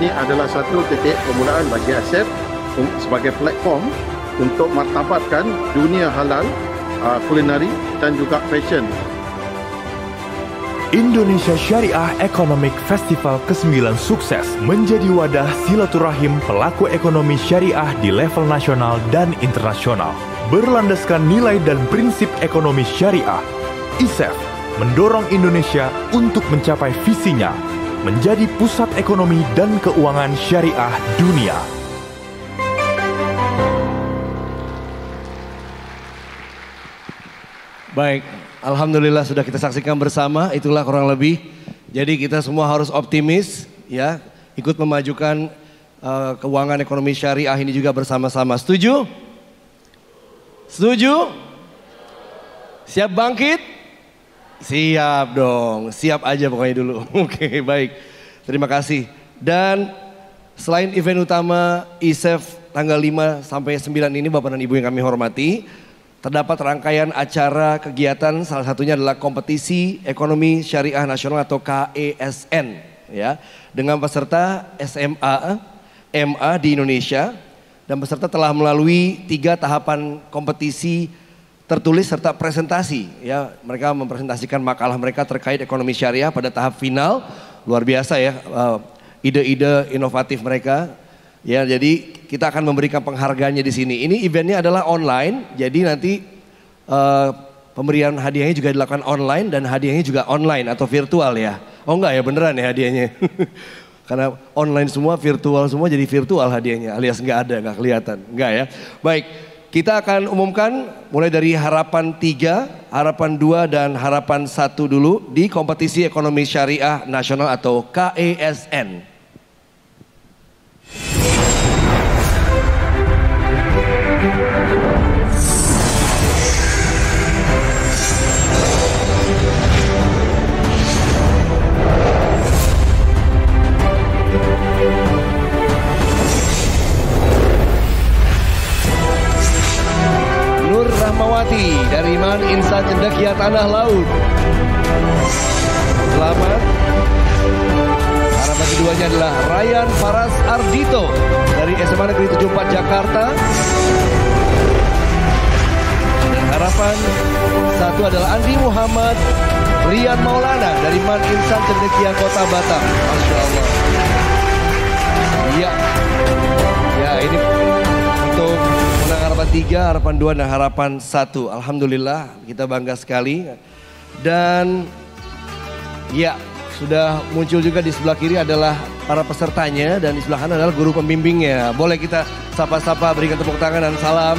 J: ini adalah satu titik permulaan bagi ASEP sebagai platform untuk martabatkan dunia halal, kulinari dan juga fashion.
F: Indonesia Syariah Economic Festival ke-9 sukses menjadi wadah silaturahim pelaku ekonomi syariah di level nasional dan internasional. Berlandaskan nilai dan prinsip ekonomi syariah, ISEF mendorong Indonesia untuk mencapai visinya menjadi pusat ekonomi dan keuangan syariah dunia.
C: Baik, alhamdulillah sudah kita saksikan bersama, itulah kurang lebih. Jadi kita semua harus optimis ya, ikut memajukan keuangan ekonomi syariah ini juga bersama-sama. Setuju? Setuju? Siap bangkit? Siap dong, siap aja pokoknya dulu. Oke, baik. Terima kasih. Dan selain event utama ISEF tanggal 5 sampai 9 ini Bapak dan Ibu yang kami hormati, terdapat rangkaian acara kegiatan, salah satunya adalah kompetisi ekonomi syariah nasional atau KESN ya, dengan peserta SMA, MA di Indonesia, dan peserta telah melalui 3 tahapan kompetisi tertulis serta presentasi ya. Mereka mempresentasikan makalah mereka terkait ekonomi syariah pada tahap final. Luar biasa ya, ide-ide inovatif mereka. Ya, jadi kita akan memberikan penghargaannya di sini. Ini eventnya adalah online, jadi nanti pemberian hadiahnya juga dilakukan online dan hadiahnya juga online atau virtual ya. Oh enggak ya, beneran ya hadiahnya. Karena online semua, virtual semua, jadi virtual hadiahnya alias enggak ada, enggak kelihatan. Enggak ya. Baik, kita akan umumkan mulai dari harapan 3, harapan 2 dan harapan 1 dulu di kompetisi ekonomi syariah nasional atau KESN. Nur Rahmawati dari Man Insan Cendekia Tanah Laut. Selamat. Harapan keduanya adalah Ryan Faras Ardito dari SMA Negeri 74 Jakarta. Dan harapan 1 adalah Andi Muhammad Rian Maulana dari Man Insan Cendekia Kota Batam. Masya Allah. Iya. Ya, ini untuk menang harapan 3, harapan 2 dan harapan 1. Alhamdulillah kita bangga sekali. Dan ya, sudah muncul juga di sebelah kiri adalah para pesertanya dan di sebelah kanan adalah guru pembimbingnya. Boleh kita sapa-sapa, berikan tepuk tangan dan salam.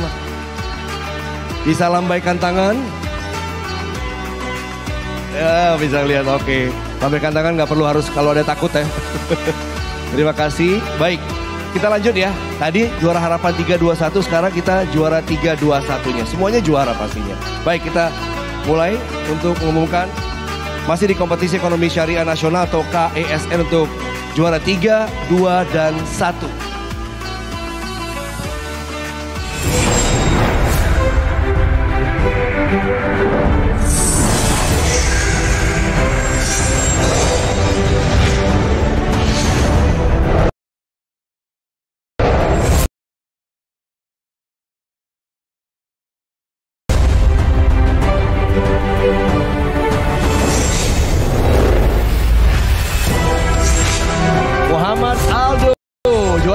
C: Bisa lambaikan tangan. Ya, bisa lihat, oke. Lambaikan tangan nggak perlu harus kalau ada takut ya. Terima kasih. Baik, kita lanjut ya. Tadi juara harapan 3-2-1, sekarang kita juara 3-2-1-nya. Semuanya juara pastinya. Baik, kita mulai untuk mengumumkan masih di kompetisi ekonomi syariah nasional atau KESN untuk juara 3, 2, dan 1.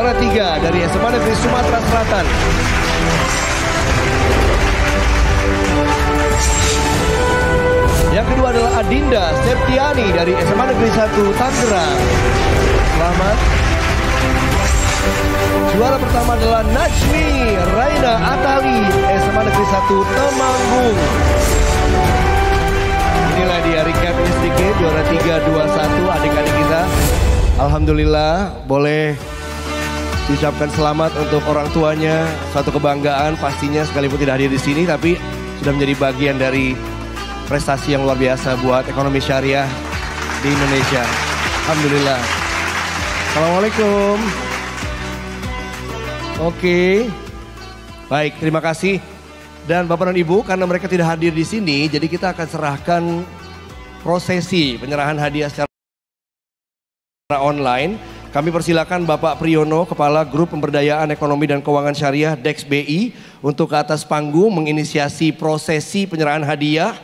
C: Juara 3 dari SMA Negeri Sumatera Selatan. Yang kedua adalah Adinda Septiani dari SMA Negeri 1 Tangerang. Selamat. Juara pertama adalah Najmi Raina Atali SMA Negeri 1 Temanggung. Inilah dia recap ini sedikit, juara 3, 2, 1 adik-adik kita. Alhamdulillah boleh diucapkan selamat untuk orang tuanya. Suatu kebanggaan pastinya sekalipun tidak hadir di sini, tapi sudah menjadi bagian dari prestasi yang luar biasa buat ekonomi syariah di Indonesia. Alhamdulillah. Assalamualaikum. Oke. Baik, terima kasih. Dan Bapak dan Ibu, karena mereka tidak hadir di sini, jadi kita akan serahkan prosesi penyerahan hadiah secara online. Kami persilakan Bapak Priyono, Kepala Grup Pemberdayaan Ekonomi dan Keuangan Syariah Dex BI, untuk ke atas panggung menginisiasi prosesi penyerahan hadiah.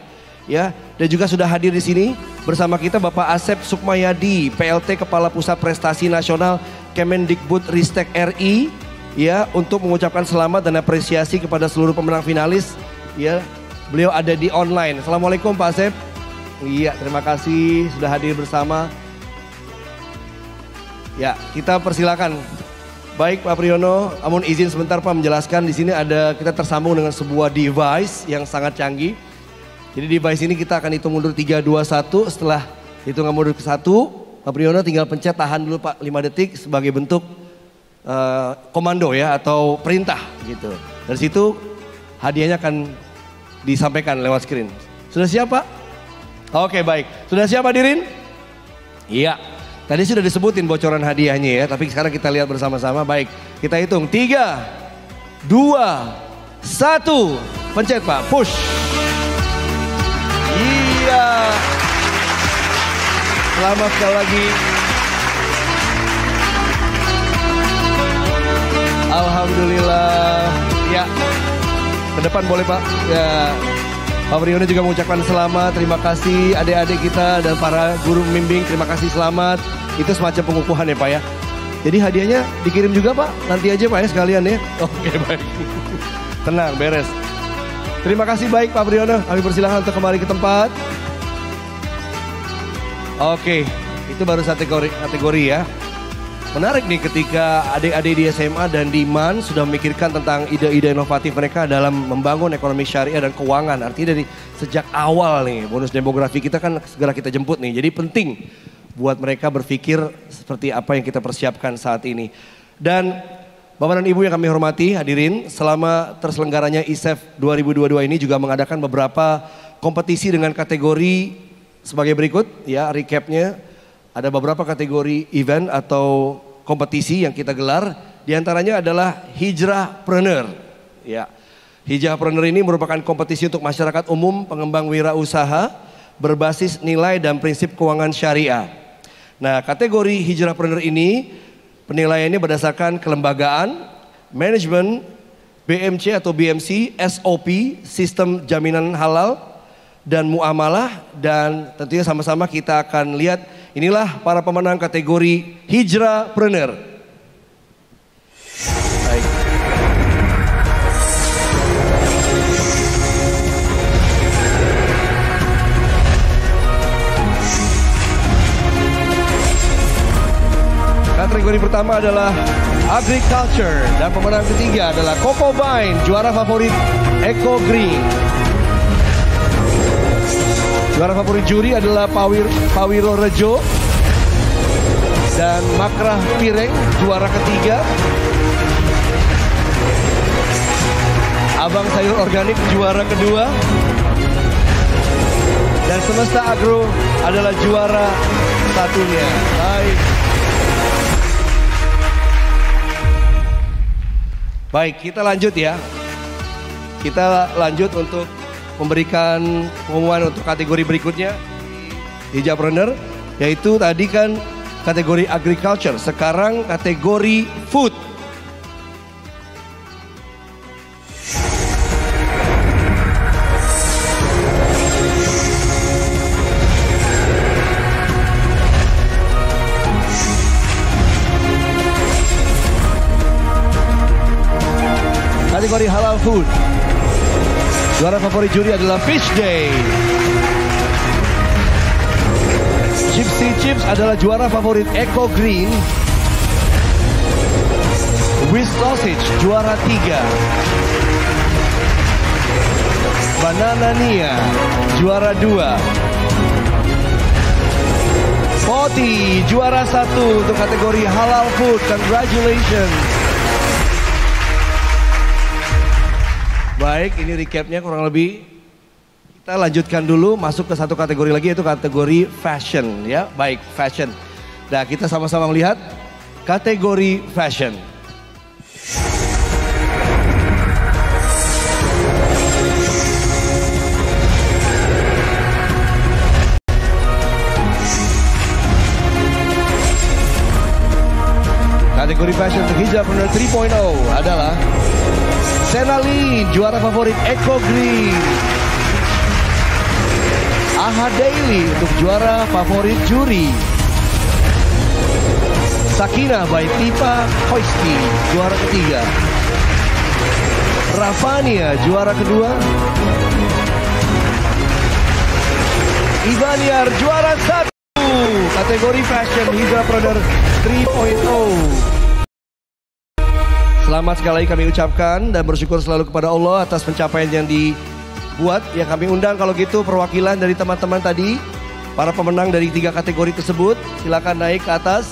C: Ya, dan juga sudah hadir di sini bersama kita Bapak Asep Sukmayadi, PLT Kepala Pusat Prestasi Nasional Kemendikbud Ristek RI. Ya, untuk mengucapkan selamat dan apresiasi kepada seluruh pemenang finalis. Ya, beliau ada di online. Assalamualaikum Pak Asep. Iya, terima kasih sudah hadir bersama. Ya, kita persilakan. Baik Pak Priyono, namun izin sebentar Pak menjelaskan, di sini ada kita tersambung dengan sebuah device yang sangat canggih. Jadi device ini kita akan hitung mundur 3, 2, 1. Setelah hitungan mundur ke 1, Pak Priyono tinggal pencet tahan dulu Pak 5 detik sebagai bentuk komando ya atau perintah gitu. Dari situ hadiahnya akan disampaikan lewat screen. Sudah siap Pak? Oke baik. Sudah siap hadirin? Iya. Tadi sudah disebutin bocoran hadiahnya ya, tapi sekarang kita lihat bersama-sama. Baik, kita hitung 3, 2, 1. Pencet Pak, push. Iya. Selamat sekali lagi. Alhamdulillah. Ya, ke depan boleh Pak. Ya, Pak Priyono juga mengucapkan selamat. Terima kasih adik-adik kita dan para guru pembimbing. Terima kasih selamat. Itu semacam pengukuhan ya Pak ya. Jadi hadiahnya dikirim juga Pak. Nanti aja Pak ya sekalian ya. Oke baik. Tenang, beres. Terima kasih baik Pak Priyono. Kami persilahkan untuk kembali ke tempat. Oke, itu baru kategori ya. Menarik nih ketika adik-adik di SMA dan di MAN sudah memikirkan tentang ide-ide inovatif mereka dalam membangun ekonomi syariah dan keuangan. Artinya dari sejak awal nih bonus demografi kita kan segera kita jemput nih. Jadi penting buat mereka berpikir seperti apa yang kita persiapkan saat ini. Dan Bapak dan Ibu yang kami hormati hadirin, selama terselenggaranya ISEF 2022 ini juga mengadakan beberapa kompetisi dengan kategori sebagai berikut ya recapnya. Ada beberapa kategori event atau kompetisi yang kita gelar. Di antaranya adalah Hijrahpreneur. Ya, Hijrahpreneur ini merupakan kompetisi untuk masyarakat umum pengembang wirausaha berbasis nilai dan prinsip keuangan syariah. Nah, kategori Hijrahpreneur ini penilaiannya berdasarkan kelembagaan, manajemen, BMC atau BMC, SOP, sistem jaminan halal, dan muamalah. Dan tentunya sama-sama kita akan lihat inilah para pemenang kategori Hijrahpreneur. Baik. Kategori pertama adalah Agriculture dan pemenang ketiga adalah Coco Vine, juara favorit Eco Green. Juara favorit juri adalah Pawiro Rejo dan Makrah Pireng, juara ketiga. Abang Sayur Organik, juara kedua. Dan Semesta Agro adalah juara satunya. Baik, kita lanjut ya. Kita lanjut untuk memberikan pengumuman untuk kategori berikutnya Hijrahpreneur, yaitu tadi kan kategori agriculture, sekarang kategori food. kategori halal food. Juara favorit juri adalah Fish Day. Gypsy Chips adalah juara favorit Eco Green. With Sausage juara 3. Banana Nia juara 2. Poti juara 1 untuk kategori halal food. Congratulations. Baik, ini recapnya kurang lebih. Kita lanjutkan dulu, masuk ke satu kategori lagi, yaitu kategori fashion, ya. Baik, fashion. Nah, kita sama-sama melihat kategori fashion. Kategori fashion untuk Hijrapreneur 3.0 adalah Senalin, juara favorit Eco Green. Aha Daily untuk juara favorit juri. Sakina by Tipa Hoisti, juara ketiga. Rafania, juara kedua. Ibaniar, juara 1. Kategori fashion Hijrapreneur 3.0. Selamat sekali kami ucapkan dan bersyukur selalu kepada Allah atas pencapaian yang dibuat. Yang kami undang kalau gitu perwakilan dari teman-teman tadi, para pemenang dari 3 kategori tersebut, silakan naik ke atas.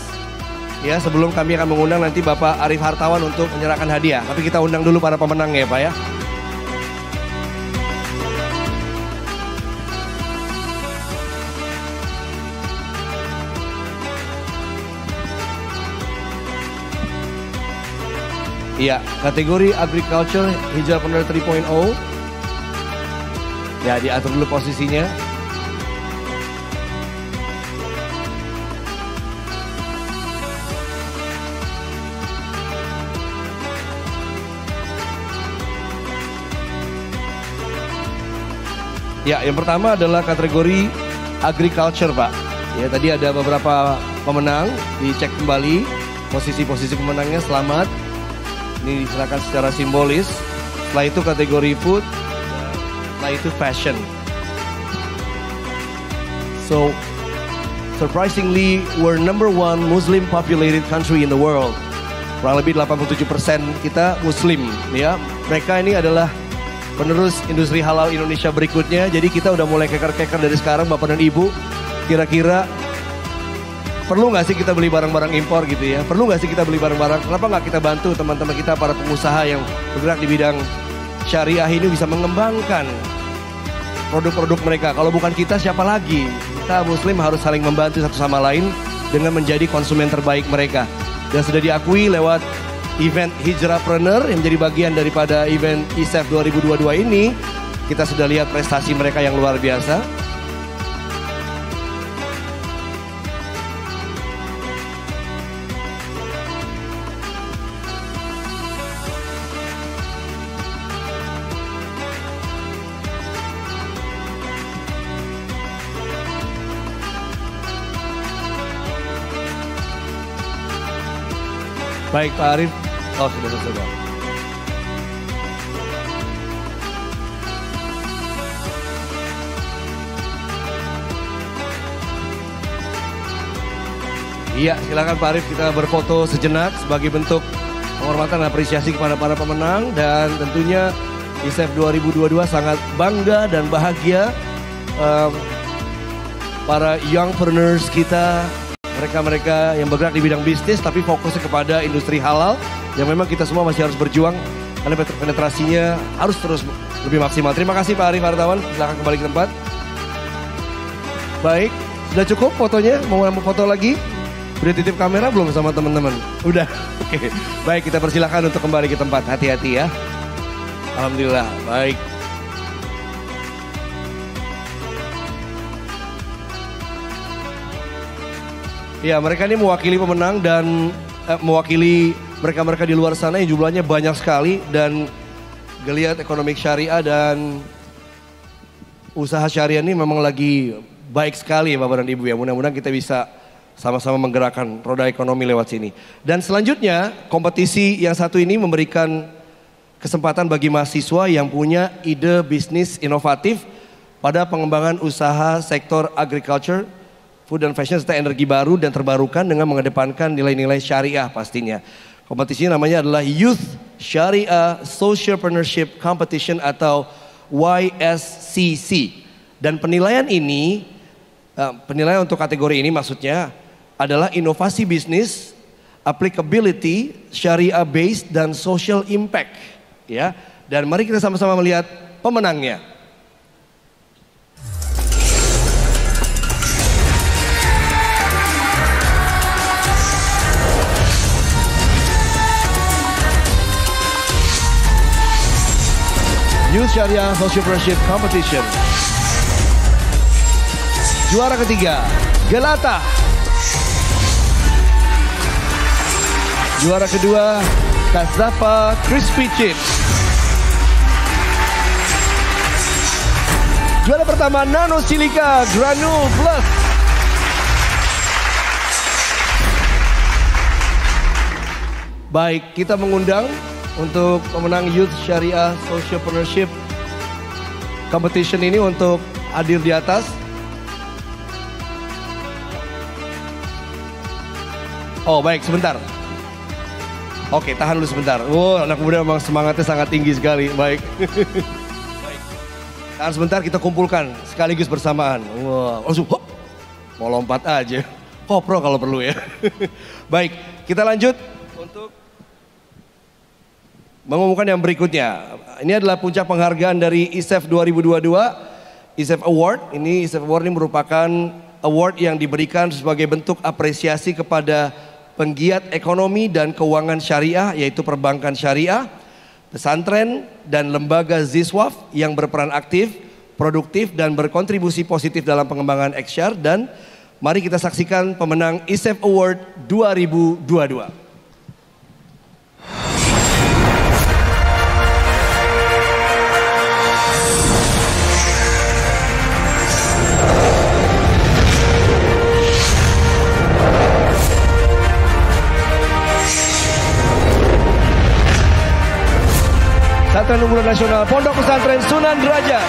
C: Ya, sebelum kami akan mengundang nanti Bapak Arif Hartawan untuk menyerahkan hadiah. Tapi kita undang dulu para pemenangnya ya Pak ya. Iya, kategori agriculture Hijrapreneur 3.0. Ya, diatur dulu posisinya. Ya, yang pertama adalah kategori agriculture, Pak. Ya, tadi ada beberapa pemenang, dicek kembali posisi-posisi pemenangnya. Selamat. Ini diserahkan secara simbolis. Setelah itu kategori food, setelah itu fashion. So, surprisingly, we're number 1 Muslim populated country in the world. Kurang lebih 87% kita Muslim, ya. Mereka ini adalah penerus industri halal Indonesia berikutnya. Jadi kita udah mulai keker-keker dari sekarang, Bapak dan Ibu. Kira-kira perlu nggak sih kita beli barang-barang impor gitu ya? Perlu nggak sih kita beli barang-barang? Kenapa nggak kita bantu teman-teman kita, para pengusaha yang bergerak di bidang syariah ini bisa mengembangkan produk-produk mereka? Kalau bukan kita, siapa lagi? Kita Muslim harus saling membantu satu sama lain dengan menjadi konsumen terbaik mereka. Dan sudah diakui lewat event Hijrapreneur yang menjadi bagian daripada event ISEF 2022 ini, kita sudah lihat prestasi mereka yang luar biasa. Baik Pak Arif, oh sudah selesai. Iya, silakan Pak Arif, kita berfoto sejenak sebagai bentuk penghormatan dan apresiasi kepada para pemenang. Dan tentunya ISEF 2022 sangat bangga dan bahagia para youngpreneurs kita, mereka-mereka yang bergerak di bidang bisnis tapi fokusnya kepada industri halal yang memang kita semua masih harus berjuang karena penetrasinya harus terus lebih maksimal. Terima kasih Pak Arif Hartawan, silakan kembali ke tempat. Baik, sudah cukup fotonya? Mau foto lagi? Udah titip kamera belum sama teman-teman? Udah, oke. Baik, kita persilakan untuk kembali ke tempat, hati-hati ya. Alhamdulillah, baik. Ya, mereka ini mewakili pemenang dan mewakili mereka-mereka di luar sana yang jumlahnya banyak sekali. Dan geliat ekonomi syariah dan usaha syariah ini memang lagi baik sekali ya Bapak dan Ibu ya. Mudah-mudahan kita bisa sama-sama menggerakkan roda ekonomi lewat sini. Dan selanjutnya kompetisi yang satu ini memberikan kesempatan bagi mahasiswa yang punya ide bisnis inovatif pada pengembangan usaha sektor agriculture, food and fashion serta energi baru dan terbarukan dengan mengedepankan nilai-nilai syariah pastinya. Kompetisinya namanya adalah Youth Syariah Socialpreneurship Competition atau YSCC. Dan penilaian ini, penilaian untuk kategori ini maksudnya adalah inovasi bisnis, applicability, syariah based dan social impact, ya. Dan mari kita sama-sama melihat pemenangnya. Youth Syariah Socialpreneurship Competition. Juara ketiga, Gelata. Juara kedua, Kazafa Crispy Chips. Juara pertama, Nano Silica Granule Plus. Baik, kita mengundang untuk pemenang Youth Syariah Socialpreneurship Competition ini untuk hadir di atas. Oh baik, sebentar. Oke, tahan dulu sebentar. Anak muda memang semangatnya sangat tinggi sekali. Baik. Baik. Tahan sebentar, kita kumpulkan sekaligus bersamaan. Langsung hop, mau lompat aja. Kopro kalau perlu ya. Baik, kita lanjut untuk mengumumkan yang berikutnya. Ini adalah puncak penghargaan dari ISEF 2022, ISEF Award. Ini ISEF Award ini merupakan award yang diberikan sebagai bentuk apresiasi kepada penggiat ekonomi dan keuangan syariah, yaitu perbankan syariah, pesantren, dan lembaga Ziswaf yang berperan aktif, produktif, dan berkontribusi positif dalam pengembangan Eksyar. Dan mari kita saksikan pemenang ISEF Award 2022. Pesantren Unggulan Nasional Pondok Pesantren Sunan Derajat.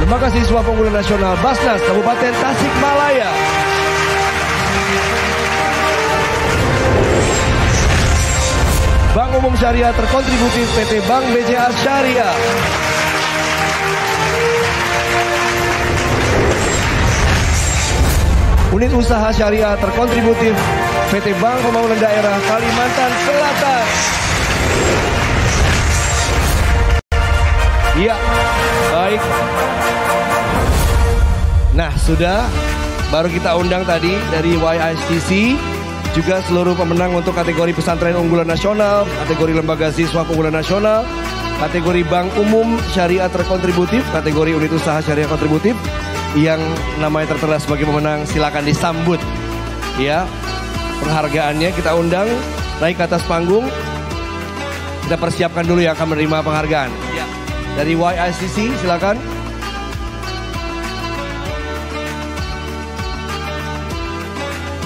C: Lembaga Siswa Unggulan Nasional Basnas Kabupaten Tasikmalaya. Bank Umum Syariah Terkontributif PT Bank BCA Syariah. Unit Usaha Syariah Terkontributif PT Bank Pembangunan Daerah Kalimantan Selatan. Iya, baik. Nah, sudah baru kita undang tadi dari YICC juga seluruh pemenang untuk kategori Pesantren Unggulan Nasional, kategori Lembaga Siswa Unggulan Nasional, kategori Bank Umum Syariah Terkontributif, kategori Unit Usaha Syariah Kontributif yang namanya tertera sebagai pemenang. Silakan disambut ya penghargaannya. Kita undang naik ke atas panggung. Kita persiapkan dulu yang akan menerima penghargaan ya. Dari YICC silakan.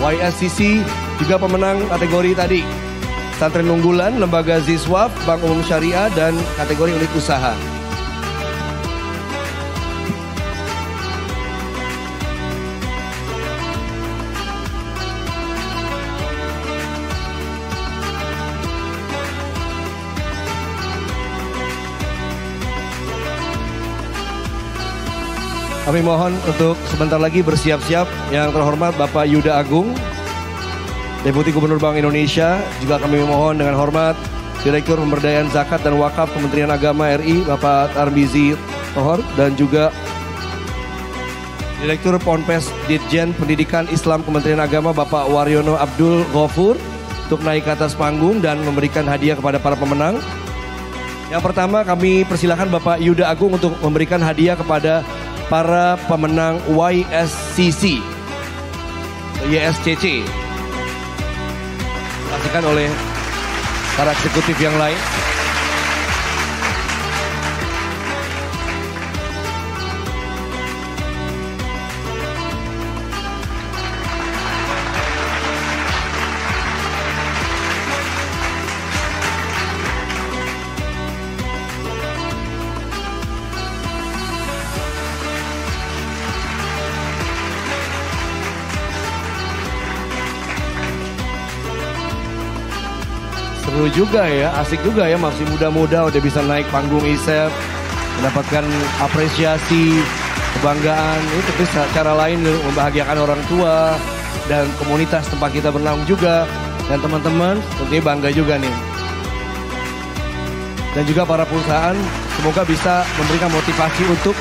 C: YICC juga pemenang kategori tadi Pesantren Unggulan, Lembaga Ziswaf, Bank Umum Syariah, dan kategori Unit Usaha. Kami mohon untuk sebentar lagi bersiap-siap yang terhormat Bapak Yuda Agung, Deputi Gubernur Bank Indonesia. Juga kami mohon dengan hormat Direktur Pemberdayaan Zakat dan Wakaf Kementerian Agama RI Bapak Tarmizi Tohor, dan juga Direktur Ponpes Ditjen Pendidikan Islam Kementerian Agama Bapak Waryono Abdul Ghafur untuk naik ke atas panggung dan memberikan hadiah kepada para pemenang. Yang pertama kami persilakan Bapak Yuda Agung untuk memberikan hadiah kepada para pemenang YSCC, YSCC, disaksikan oleh para eksekutif yang lain. Seru juga ya, asik juga ya, masih muda-muda udah bisa naik panggung ISEF, mendapatkan apresiasi, kebanggaan. Ini tentu cara lain membahagiakan orang tua dan komunitas tempat kita bernaung juga. Dan teman-teman tentunya bangga juga nih. Dan juga para perusahaan semoga bisa memberikan motivasi untuk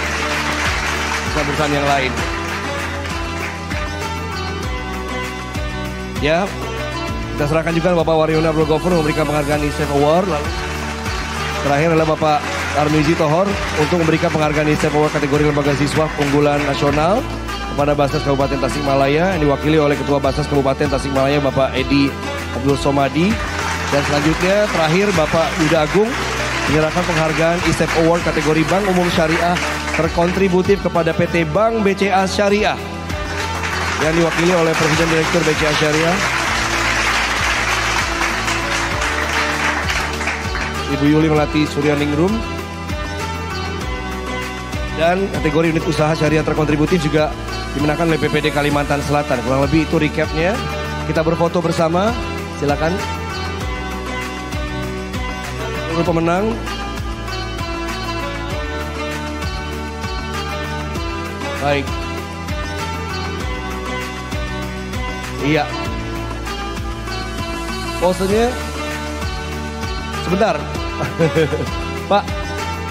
C: perusahaan yang lain. Ya, kita serahkan juga Bapak Waryono Abdul Ghaffur memberikan penghargaan ISEF Award. Lalu terakhir adalah Bapak Armizi Tohor untuk memberikan penghargaan ISEF Award kategori lembaga siswa unggulan nasional kepada Basnas Kabupaten Tasikmalaya yang diwakili oleh Ketua Basnas Kabupaten Tasikmalaya Bapak Edi Abdul Somadi. Dan selanjutnya terakhir Bapak Yuda Agung menyerahkan penghargaan ISEF Award kategori Bank Umum Syariah terkontributif kepada PT Bank BCA Syariah yang diwakili oleh Presiden Direktur BCA Syariah Ibu Yuli Melati Suryaningrum. Dan kategori unit usaha syariah terkontributif juga dimenangkan oleh PPD Kalimantan Selatan. Kurang lebih itu recapnya. Kita berfoto bersama, silakan. Seluruh pemenang. Baik. Iya. Posenya sebentar. Pak,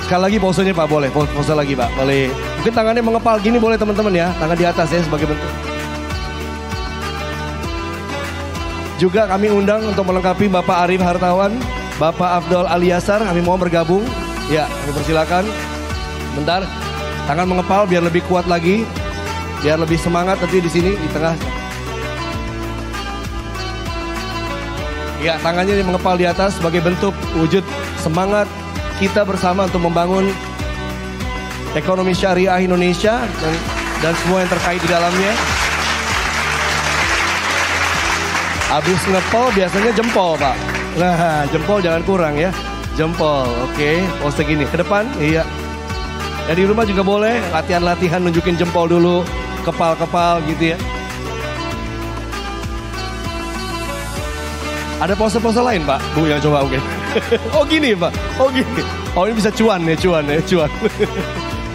C: sekali lagi posenya Pak, boleh. Pose lagi Pak, boleh. Mungkin tangannya mengepal gini boleh teman-teman ya. Tangan di atas ya sebagai bentuk. Juga kami undang untuk melengkapi Bapak Arif Hartawan, Bapak Afdol Aliasar, kami mohon bergabung. Ya, kami persilakan. Bentar, tangan mengepal biar lebih kuat lagi. Biar lebih semangat nanti di sini, di tengah. Ya, tangannya mengepal di atas sebagai bentuk wujud semangat kita bersama untuk membangun ekonomi syariah Indonesia dan semua yang terkait di dalamnya. Habis ngepol biasanya jempol Pak. Nah, jempol jangan kurang ya. Jempol, oke. Pose gini, ke depan, iya. Ya di rumah juga boleh, latihan-latihan nunjukin jempol dulu. Kepal-kepal gitu ya. Ada pose-pose lain Pak, Bu yang coba oke. Oh gini Pak, oh gini. Oh ini bisa cuan ya, cuan.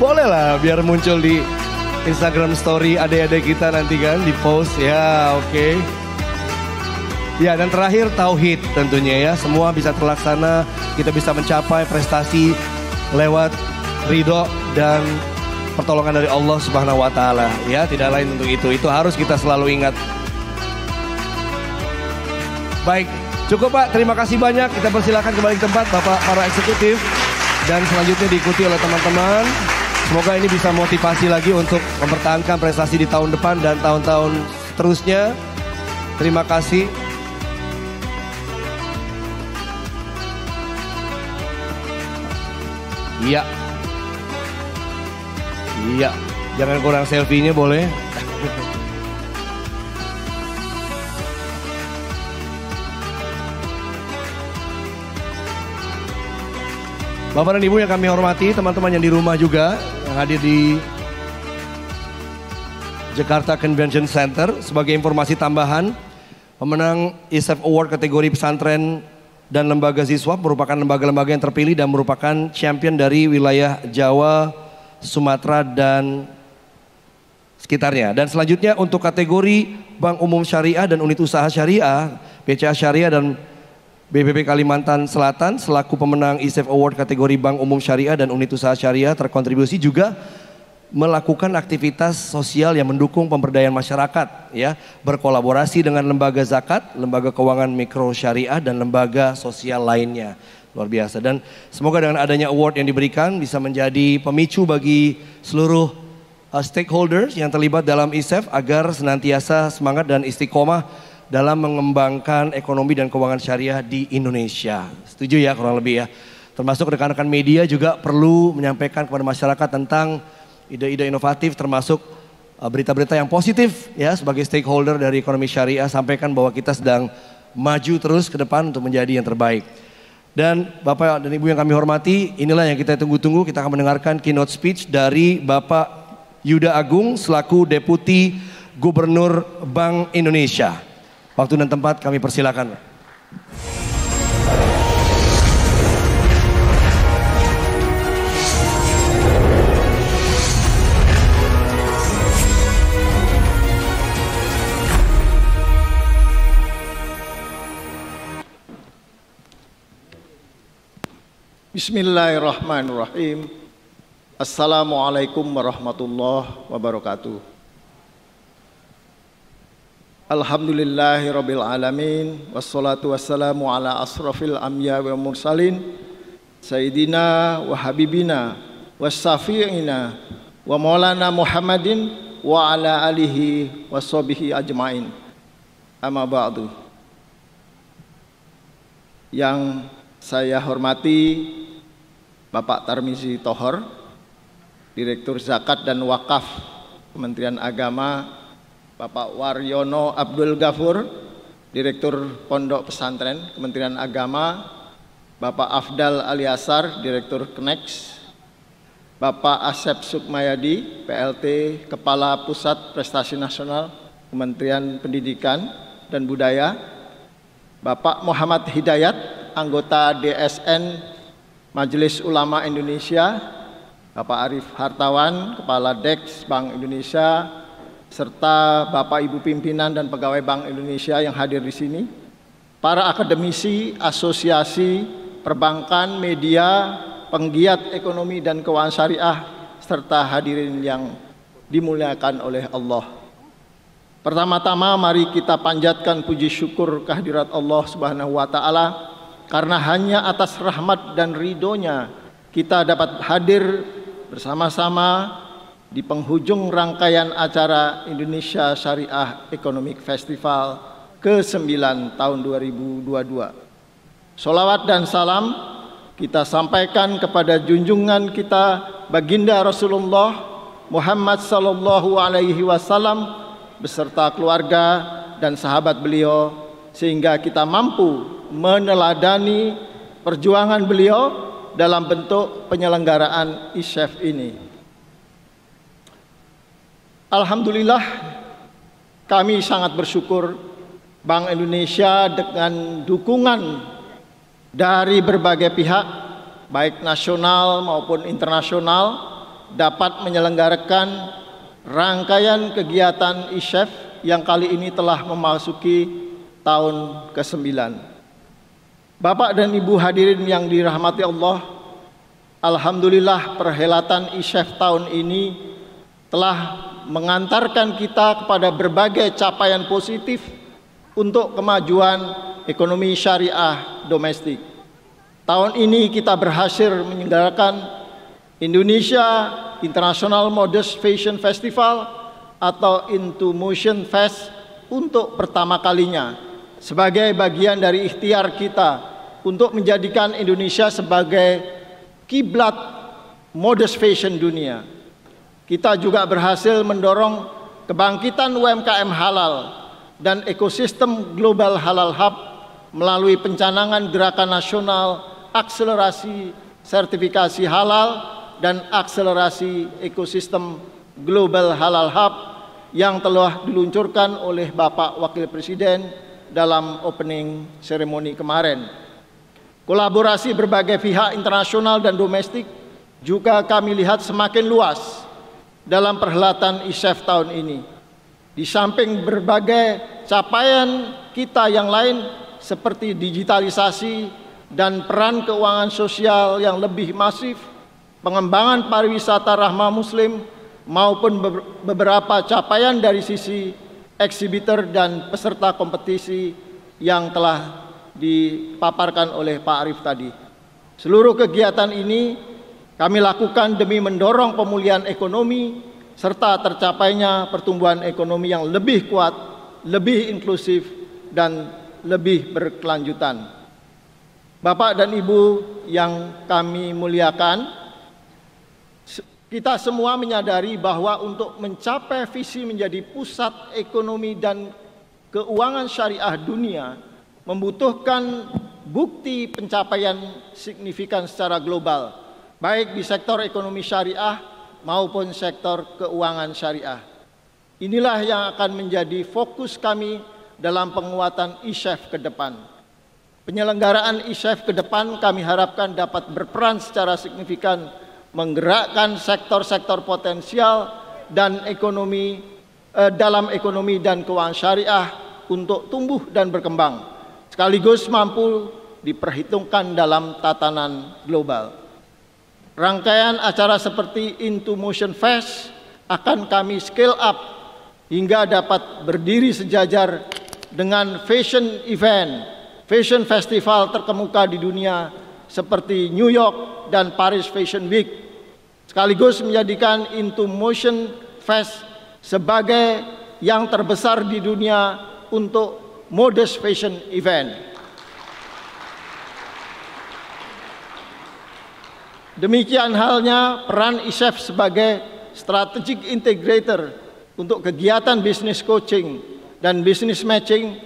C: Boleh lah biar muncul di Instagram story adik-adik kita nanti kan di post ya, oke. Ya dan terakhir tauhid tentunya ya, semua bisa terlaksana, kita bisa mencapai prestasi lewat ridho dan pertolongan dari Allah Subhanahu wa taala ya, tidak lain untuk itu harus kita selalu ingat. Baik, cukup Pak, terima kasih banyak. Kita persilakan kembali ke tempat Bapak para eksekutif dan selanjutnya diikuti oleh teman-teman. Semoga ini bisa motivasi lagi untuk mempertahankan prestasi di tahun depan dan tahun-tahun seterusnya. Terima kasih. Iya. Iya, jangan kurang selfie-nya boleh. Bapak dan Ibu yang kami hormati, teman-teman yang di rumah juga, yang hadir di Jakarta Convention Center. Sebagai informasi tambahan, pemenang ISEF Award kategori pesantren dan lembaga siswa merupakan lembaga-lembaga yang terpilih dan merupakan champion dari wilayah Jawa, Sumatera, dan sekitarnya. Dan selanjutnya untuk kategori Bank Umum Syariah dan Unit Usaha Syariah, BCA Syariah dan BPP Kalimantan Selatan selaku pemenang ISEF Award kategori Bank Umum Syariah dan Unit Usaha Syariah terkontribusi juga melakukan aktivitas sosial yang mendukung pemberdayaan masyarakat ya, berkolaborasi dengan lembaga zakat, lembaga keuangan mikro syariah dan lembaga sosial lainnya. Luar biasa, dan semoga dengan adanya award yang diberikan bisa menjadi pemicu bagi seluruh stakeholders yang terlibat dalam ISEF agar senantiasa semangat dan istiqomah dalam mengembangkan ekonomi dan keuangan syariah di Indonesia. Setuju ya kurang lebih ya. Termasuk rekan-rekan media juga perlu menyampaikan kepada masyarakat tentang ide-ide inovatif, termasuk berita-berita yang positif ya, sebagai stakeholder dari ekonomi syariah, sampaikan bahwa kita sedang maju terus ke depan untuk menjadi yang terbaik. Dan Bapak dan Ibu yang kami hormati, inilah yang kita tunggu-tunggu. Kita akan mendengarkan keynote speech dari Bapak Yuda Agung selaku Deputi Gubernur Bank Indonesia. Waktu dan tempat kami persilakan.
L: Bismillahirrahmanirrahim. Assalamualaikum warahmatullahi wabarakatuh. Alhamdulillahirabbil alamin wassalatu wassalamu ala asrafil anbiya wal mursalin sayyidina wa habibina wassafiina wa maulana Muhammadin wa ala alihi washabihi ajmain. Amma ba'du. Yang saya hormati Bapak Tarmizi Tohor, Direktur Zakat dan Wakaf Kementerian Agama, Bapak Waryono Abdul Ghafur, Direktur Pondok Pesantren Kementerian Agama, Bapak Afdal Aliasar, Direktur Knex, Bapak Asep Sukmayadi, PLT Kepala Pusat Prestasi Nasional Kementerian Pendidikan dan Budaya, Bapak Muhammad Hidayat, anggota DSN Majelis Ulama Indonesia, Bapak Arif Hartawan, Kepala Deks Bank Indonesia, serta Bapak Ibu pimpinan dan pegawai Bank Indonesia yang hadir di sini, para akademisi, asosiasi, perbankan, media, penggiat ekonomi dan keuangan syariah, serta hadirin yang dimuliakan oleh Allah. Pertama-tama mari kita panjatkan puji syukur kehadirat Allah Subhanahu wa Ta'ala, karena hanya atas rahmat dan ridhonya kita dapat hadir bersama-sama di penghujung rangkaian acara Indonesia Syariah Economic Festival ke-9 tahun 2022. Sholawat dan salam kita sampaikan kepada junjungan kita Baginda Rasulullah Muhammad sallallahu alaihi wasallam beserta keluarga dan sahabat beliau, sehingga kita mampu meneladani perjuangan beliau dalam bentuk penyelenggaraan ISEF ini. Alhamdulillah, kami sangat bersyukur Bank Indonesia dengan dukungan dari berbagai pihak, baik nasional maupun internasional, dapat menyelenggarakan rangkaian kegiatan ISEF yang kali ini telah memasuki tahun ke-9. Bapak dan Ibu hadirin yang dirahmati Allah, alhamdulillah perhelatan ISEF tahun ini telah mengantarkan kita kepada berbagai capaian positif untuk kemajuan ekonomi syariah domestik. Tahun ini kita berhasil menyelenggarakan Indonesia International Modest Fashion Festival atau Into Motion Fest untuk pertama kalinya sebagai bagian dari ikhtiar kita untuk menjadikan Indonesia sebagai kiblat modest fashion dunia. Kita juga berhasil mendorong kebangkitan UMKM halal dan ekosistem global halal hub melalui pencanangan gerakan nasional akselerasi sertifikasi halal dan akselerasi ekosistem global halal hub yang telah diluncurkan oleh Bapak Wakil Presiden dalam opening ceremony kemarin. Kolaborasi berbagai pihak internasional dan domestik juga kami lihat semakin luas dalam perhelatan ISEF tahun ini. Di samping berbagai capaian kita yang lain seperti digitalisasi dan peran keuangan sosial yang lebih masif, pengembangan pariwisata ramah muslim, maupun beberapa capaian dari sisi eksibitor dan peserta kompetisi yang telah dipaparkan oleh Pak Arif tadi. Seluruh kegiatan ini kami lakukan demi mendorong pemulihan ekonomi serta tercapainya pertumbuhan ekonomi yang lebih kuat, lebih inklusif, dan lebih berkelanjutan. Bapak dan Ibu yang kami muliakan, kita semua menyadari bahwa untuk mencapai visi menjadi pusat ekonomi dan keuangan syariah dunia membutuhkan bukti pencapaian signifikan secara global, baik di sektor ekonomi syariah maupun sektor keuangan syariah. Inilah yang akan menjadi fokus kami dalam penguatan ISEF ke depan. Penyelenggaraan ISEF ke depan kami harapkan dapat berperan secara signifikan menggerakkan sektor-sektor potensial dan ekonomi dalam ekonomi dan keuangan syariah untuk tumbuh dan berkembang, sekaligus mampu diperhitungkan dalam tatanan global. Rangkaian acara seperti Into Motion Fest akan kami scale up hingga dapat berdiri sejajar dengan fashion event, fashion festival terkemuka di dunia seperti New York dan Paris Fashion Week, sekaligus menjadikan Into Motion Fest sebagai yang terbesar di dunia untuk modest fashion event. Demikian halnya peran ISEF sebagai strategic integrator untuk kegiatan bisnis coaching dan bisnis matching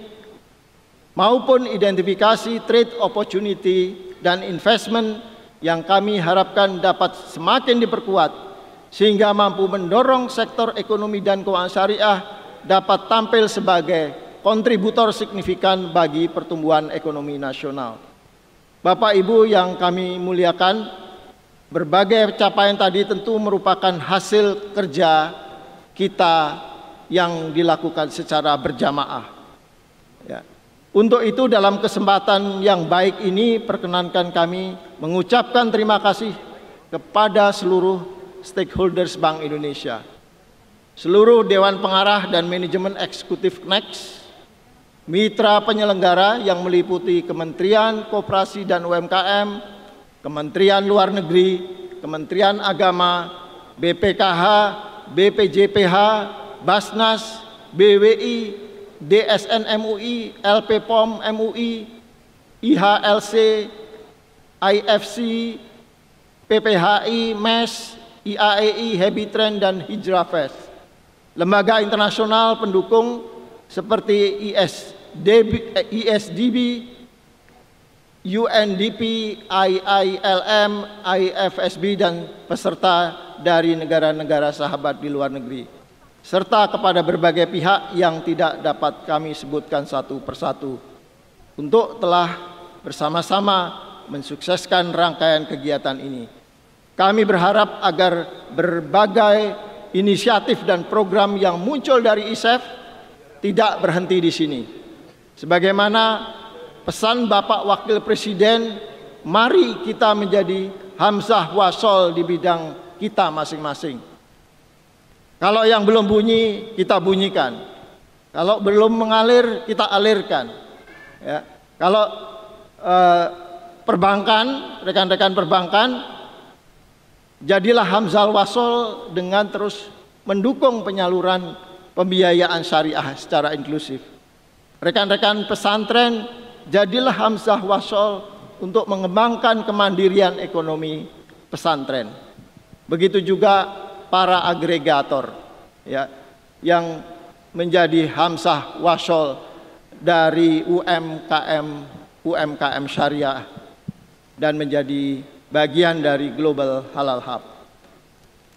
L: maupun identifikasi trade opportunity dan investment yang kami harapkan dapat semakin diperkuat sehingga mampu mendorong sektor ekonomi dan keuangan syariah dapat tampil sebagai kontributor signifikan bagi pertumbuhan ekonomi nasional. Bapak Ibu yang kami muliakan, berbagai capaian tadi tentu merupakan hasil kerja kita yang dilakukan secara berjamaah. Ya. Untuk itu dalam kesempatan yang baik ini perkenankan kami mengucapkan terima kasih kepada seluruh stakeholders Bank Indonesia, seluruh Dewan Pengarah dan Manajemen Eksekutif KNEX, mitra penyelenggara yang meliputi Kementerian Koperasi dan UMKM, Kementerian Luar Negeri, Kementerian Agama, BPKH, BPJPH, Basnas, BWI, DSN MUI, LPPOM MUI, IHLC, IFC, PPHI, MES, IAEI, Habitrend, dan Hijrah Fest. Lembaga internasional pendukung seperti ISDB, UNDP, IILM, IFSB, dan peserta dari negara-negara sahabat di luar negeri, serta kepada berbagai pihak yang tidak dapat kami sebutkan satu persatu untuk telah bersama-sama mensukseskan rangkaian kegiatan ini. Kami berharap agar berbagai inisiatif dan program yang muncul dari ISEF tidak berhenti di sini. Sebagaimana pesan Bapak Wakil Presiden, mari kita menjadi hamzah wasol di bidang kita masing-masing. Kalau yang belum bunyi, kita bunyikan. Kalau belum mengalir, kita alirkan. Ya. Kalau perbankan, rekan-rekan perbankan, jadilah hamzah wasol dengan terus mendukung penyaluran pembiayaan syariah secara inklusif. Rekan-rekan pesantren, jadilah hamzah wasol untuk mengembangkan kemandirian ekonomi pesantren. Begitu juga para agregator, ya, yang menjadi hamzah wasol dari UMKM syariah dan menjadi bagian dari Global Halal Hub.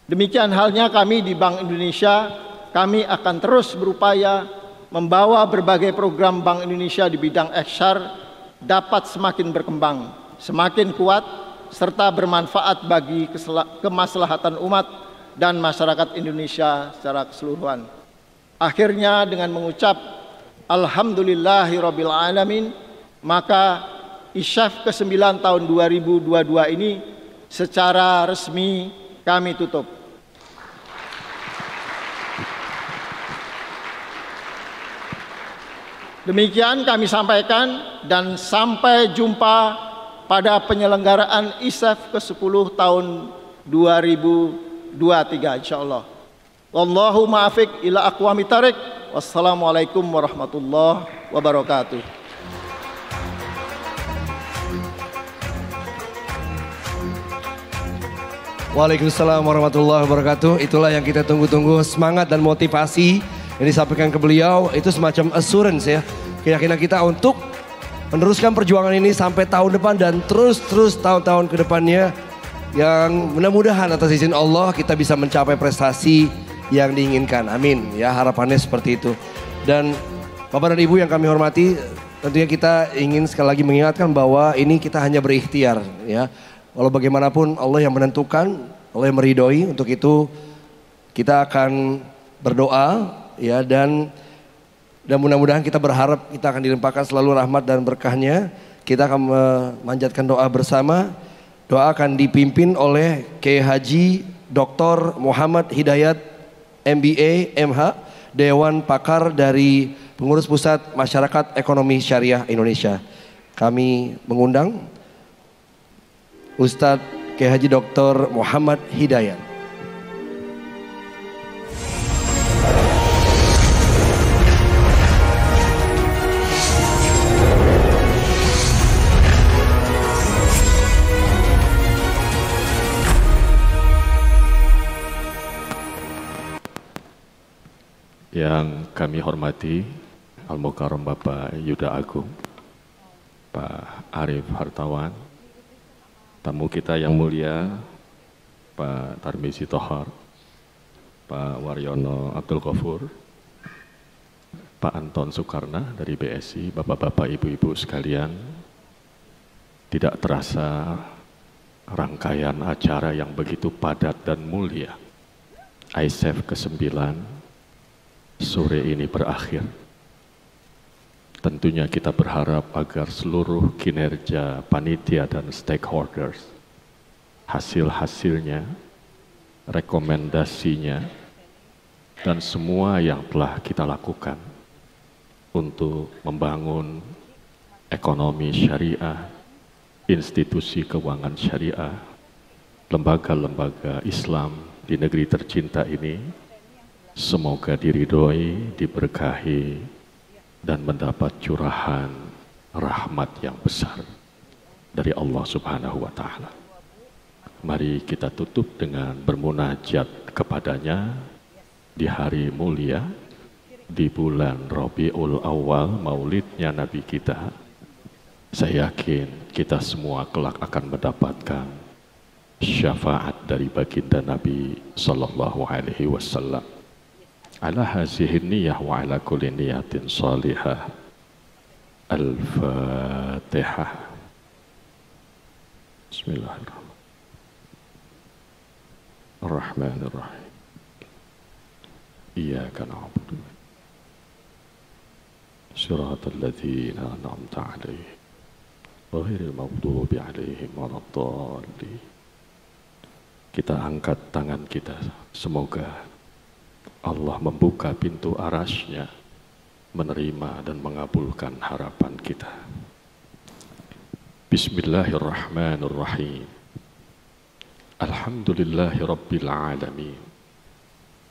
L: Demikian halnya kami di Bank Indonesia, kami akan terus berupaya membawa berbagai program Bank Indonesia di bidang ekshar dapat semakin berkembang, semakin kuat, serta bermanfaat bagi kemaslahatan umat dan masyarakat Indonesia secara keseluruhan. Akhirnya dengan mengucap Alhamdulillahirabbil alamin, maka ISEF ke-9 tahun 2022 ini secara resmi kami tutup. Demikian kami sampaikan, dan sampai jumpa pada penyelenggaraan ISEF ke-10 tahun 2023 insyaallah. Wallahu ma'afiq ila aqwamit thariq. Wassalamualaikum warahmatullahi wabarakatuh.
C: Waalaikumsalam warahmatullahi wabarakatuh. Itulah yang kita tunggu-tunggu, semangat dan motivasi yang disampaikan ke beliau. Itu semacam assurance ya, keyakinan kita untuk meneruskan perjuangan ini sampai tahun depan dan terus tahun-tahun ke depannya, yang mudah-mudahan atas izin Allah kita bisa mencapai prestasi yang diinginkan. Amin ya, harapannya seperti itu. Dan Bapak dan Ibu yang kami hormati, tentunya kita ingin sekali lagi mengingatkan bahwa ini kita hanya berikhtiar ya. Walau bagaimanapun Allah yang menentukan, Allah yang meridhoi. Untuk itu kita akan berdoa ya, dan mudah-mudahan kita berharap kita akan dilimpahkan selalu rahmat dan berkahnya. kita akan memanjatkan doa bersama. Doa akan dipimpin oleh Kiai Haji Dr. Muhammad Hidayat MBA MH, Dewan Pakar dari Pengurus Pusat Masyarakat Ekonomi Syariah Indonesia. Kami mengundang Ustadz Kiai Haji Dr. Muhammad Hidayat.
M: Yang kami hormati Al-Mukarram Bapak Yuda Agung, Pak Arif Hartawan, tamu kita yang mulia Pak Tarmizi Tohar, Pak Waryono Abdul Ghafur, Pak Anton Soekarna dari BSI, Bapak-bapak, Ibu-ibu sekalian. Tidak terasa rangkaian acara yang begitu padat dan mulia ISEF ke-9 sore ini berakhir. Tentunya kita berharap agar seluruh kinerja panitia dan stakeholders, hasil-hasilnya, rekomendasinya, dan semua yang telah kita lakukan untuk membangun ekonomi syariah, institusi keuangan syariah, lembaga-lembaga Islam di negeri tercinta ini, semoga diridhoi, diberkahi, dan mendapat curahan rahmat yang besar dari Allah Subhanahu wa Ta'ala. Mari kita tutup dengan bermunajat kepadanya di hari mulia, di bulan Rabiul Awal, maulidnya Nabi kita. Saya yakin kita semua kelak akan mendapatkan syafaat dari baginda Nabi Sallallahu Alaihi Wasallam. Ala hazihi niyah wa ala kulli niyatin salihah. Al-Fatihah. Bismillahirrahmanirrahim. Ar-Rahmanirrahim. Iyyaka na'budu. Shiratal ladzina an'amta 'alaihim ghairil maghdubi 'alaihim waladdallin. Kita angkat tangan kita, semoga Allah membuka pintu arasy-Nya, menerima dan mengabulkan harapan kita. Bismillahirrahmanirrahim. Alhamdulillahi Rabbil Alamin.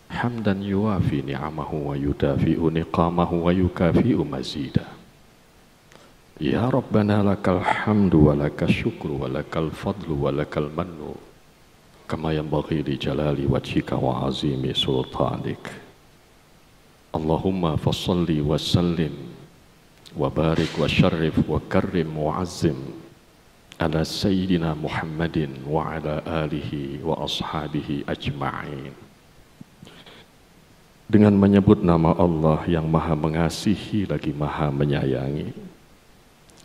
M: Hamdan yuwafi ni'amahu wa yudafi'u niqamahu wa yukafi'u mazida. Ya Rabbana lakal hamdu wa lakal syukru wa lakal fadlu wa lakal mannu kama yanbaghi li jalali wajhika wa azimi sultanik. Allahumma fassalli wa sallim wa barik wa syarrif wa karrim wa azzim ala sayyidina Muhammadin wa ala alihi wa ashabihi ajma'in. Dengan menyebut nama Allah yang maha mengasihi lagi maha menyayangi,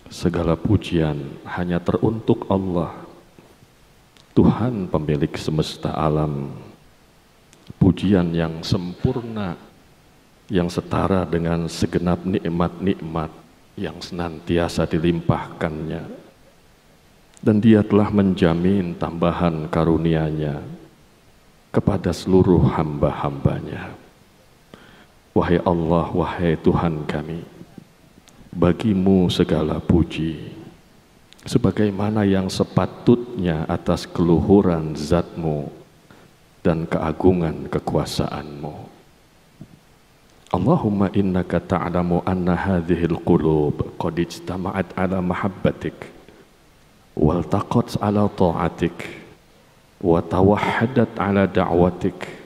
M: segala pujian hanya teruntuk Allah, Tuhan pemilik semesta alam. Pujian yang sempurna, yang setara dengan segenap nikmat-nikmat yang senantiasa dilimpahkannya, dan Dia telah menjamin tambahan karunia-Nya kepada seluruh hamba-hambanya. Wahai Allah, wahai Tuhan kami, bagimu segala puji, sebagaimana yang sepatutnya atas keluhuran zat-Mu dan keagungan kekuasaan-Mu. Allahumma innaka ta'lamu anna hadhil qulub qad ijtama'at ala mahabbatik wal taqat ala ta'atik wa tawahhadat ala da'watik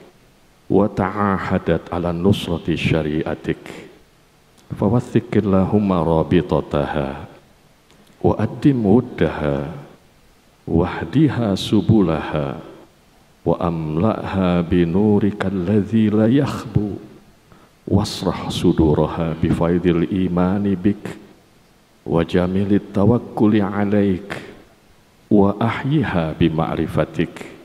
M: wa ta'ahadat ala nusrati syariatik. Fawaththikillahumma rabitataha wa addim wuddaha wahdiha subulaha wa amla'ha binurika alladzi la yakhbu wasrah suduraha bifaidil imani bik wa jamilit tawakkuli alaik wa ahyiha bima'rifatik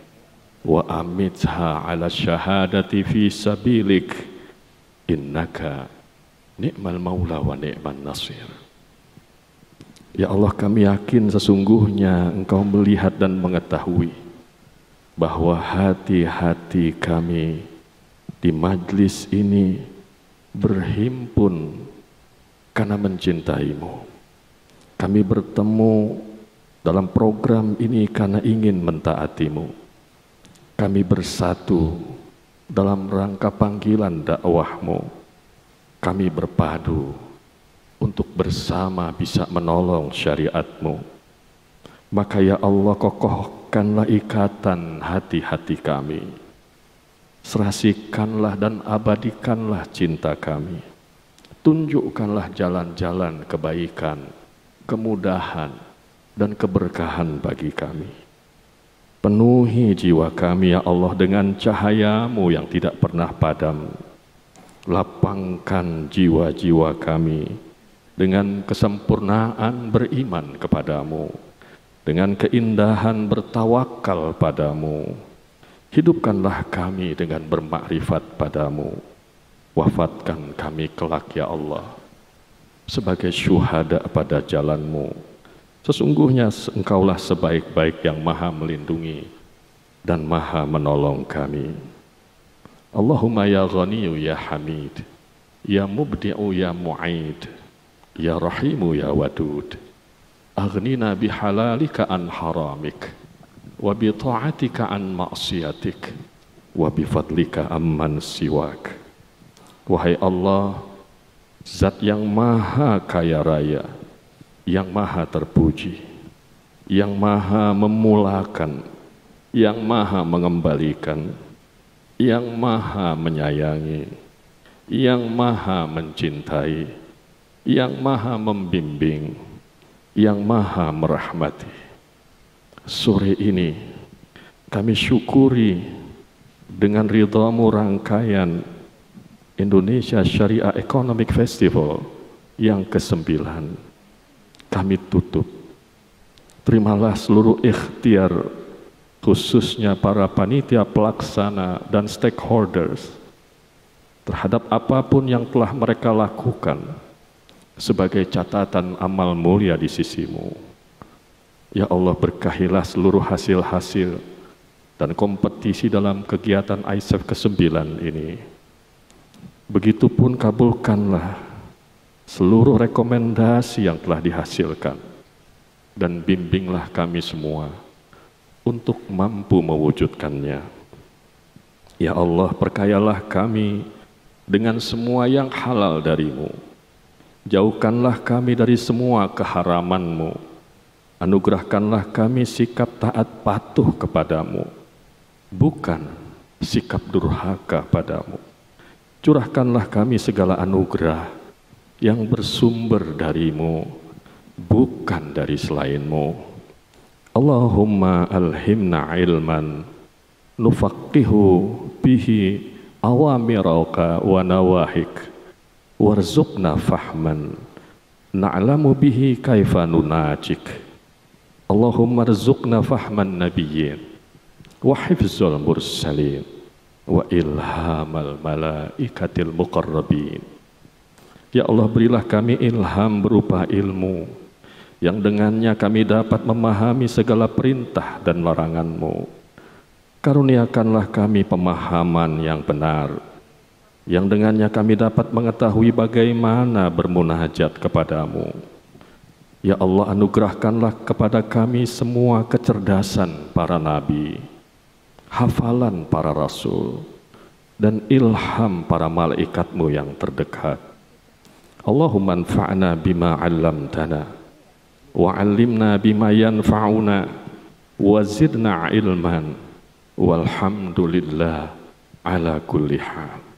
M: wa amitha ala syahadati fi sabilik innaka ni'mal maula wa ni'man nasir. Ya Allah, kami yakin sesungguhnya Engkau melihat dan mengetahui bahwa hati-hati kami di majlis ini berhimpun karena mencintai-Mu. Kami bertemu dalam program ini karena ingin mentaati-Mu. Kami bersatu dalam rangka panggilan dakwah-Mu. Kami berpadu untuk bersama bisa menolong syariat-Mu. Maka ya Allah, kokohkanlah ikatan hati-hati kami. Serasikanlah dan abadikanlah cinta kami. Tunjukkanlah jalan-jalan kebaikan, kemudahan, dan keberkahan bagi kami. Penuhi jiwa kami ya Allah dengan cahaya-Mu yang tidak pernah padam. Lapangkan jiwa-jiwa kami dengan kesempurnaan beriman kepadamu, dengan keindahan bertawakal padamu. Hidupkanlah kami dengan bermakrifat padamu. Wafatkan kami kelak ya Allah sebagai syuhada pada jalanmu. Sesungguhnya Engkaulah sebaik-baik yang maha melindungi dan maha menolong kami. Allahumma ya Ghaniyu ya Hamid, ya Mubdi'u ya Mu'id, ya Rahimu ya Wadud, aghnina bihalalika an haramik, wa bi ta'atika an ma'siyatik, wa bi fadlika amman siwak. Wahai Allah, Zat yang maha kaya raya, yang maha terpuji, yang maha memulakan, yang maha mengembalikan, yang maha menyayangi, yang maha mencintai, yang maha membimbing, yang maha merahmati. Sore ini kami syukuri dengan ridhamu rangkaian Indonesia Syariah Economic Festival yang ke-9 kami tutup. Terimalah seluruh ikhtiar khususnya para panitia pelaksana dan stakeholders terhadap apapun yang telah mereka lakukan sebagai catatan amal mulia di sisimu. Ya Allah, berkahilah seluruh hasil-hasil dan kompetisi dalam kegiatan ISEF ke-9 ini. Begitupun kabulkanlah seluruh rekomendasi yang telah dihasilkan dan bimbinglah kami semua untuk mampu mewujudkannya. Ya Allah, perkayalah kami dengan semua yang halal darimu. Jauhkanlah kami dari semua keharaman-Mu. Anugerahkanlah kami sikap taat patuh kepadamu, bukan sikap durhaka padamu. Curahkanlah kami segala anugerah yang bersumber darimu, bukan dari selainmu. Allahumma alhimna ilman nufaqihu bihi awamiraka wa nawahik warzuqna fahman na'lamu bihi kaifa nunajik. Allahumma rzuqna fahman nabiyyin wa hifzul mursalin wa ilhamal malaikatil muqarrabin. Ya Allah, berilah kami ilham berupa ilmu yang dengannya kami dapat memahami segala perintah dan larangan-Mu. Karuniakanlah kami pemahaman yang benar yang dengannya kami dapat mengetahui bagaimana bermunajat kepadamu. Ya Allah, anugerahkanlah kepada kami semua kecerdasan para nabi, hafalan para rasul, dan ilham para malaikat-Mu yang terdekat. Allahumma anfa'na bima 'allamtana wa 'allimna bima yanfa'una wa zidna ilman walhamdulillah ala kulli hal.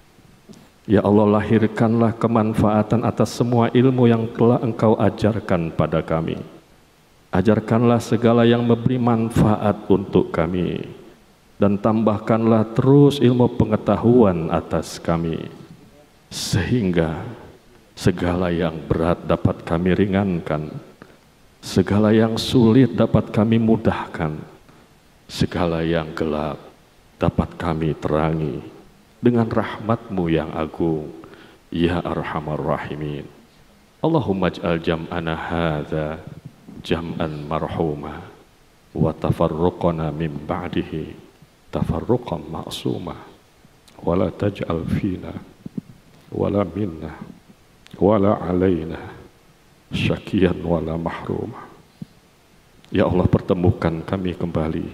M: Ya Allah, lahirkanlah kemanfaatan atas semua ilmu yang telah Engkau ajarkan pada kami. Ajarkanlah segala yang memberi manfaat untuk kami, dan tambahkanlah terus ilmu pengetahuan atas kami, sehingga segala yang berat dapat kami ringankan, segala yang sulit dapat kami mudahkan, segala yang gelap dapat kami terangi dengan rahmat-Mu yang agung, ya arhamar rahimin. Allahumma ij'al jam'ana hadza jam'an marhuma wa tafarruqana min ba'dihi tafarruqan ma'suma wa la taj'al fina wala minna wala alaina syakiyan wala mahruma. Ya Allah, pertemukan kami kembali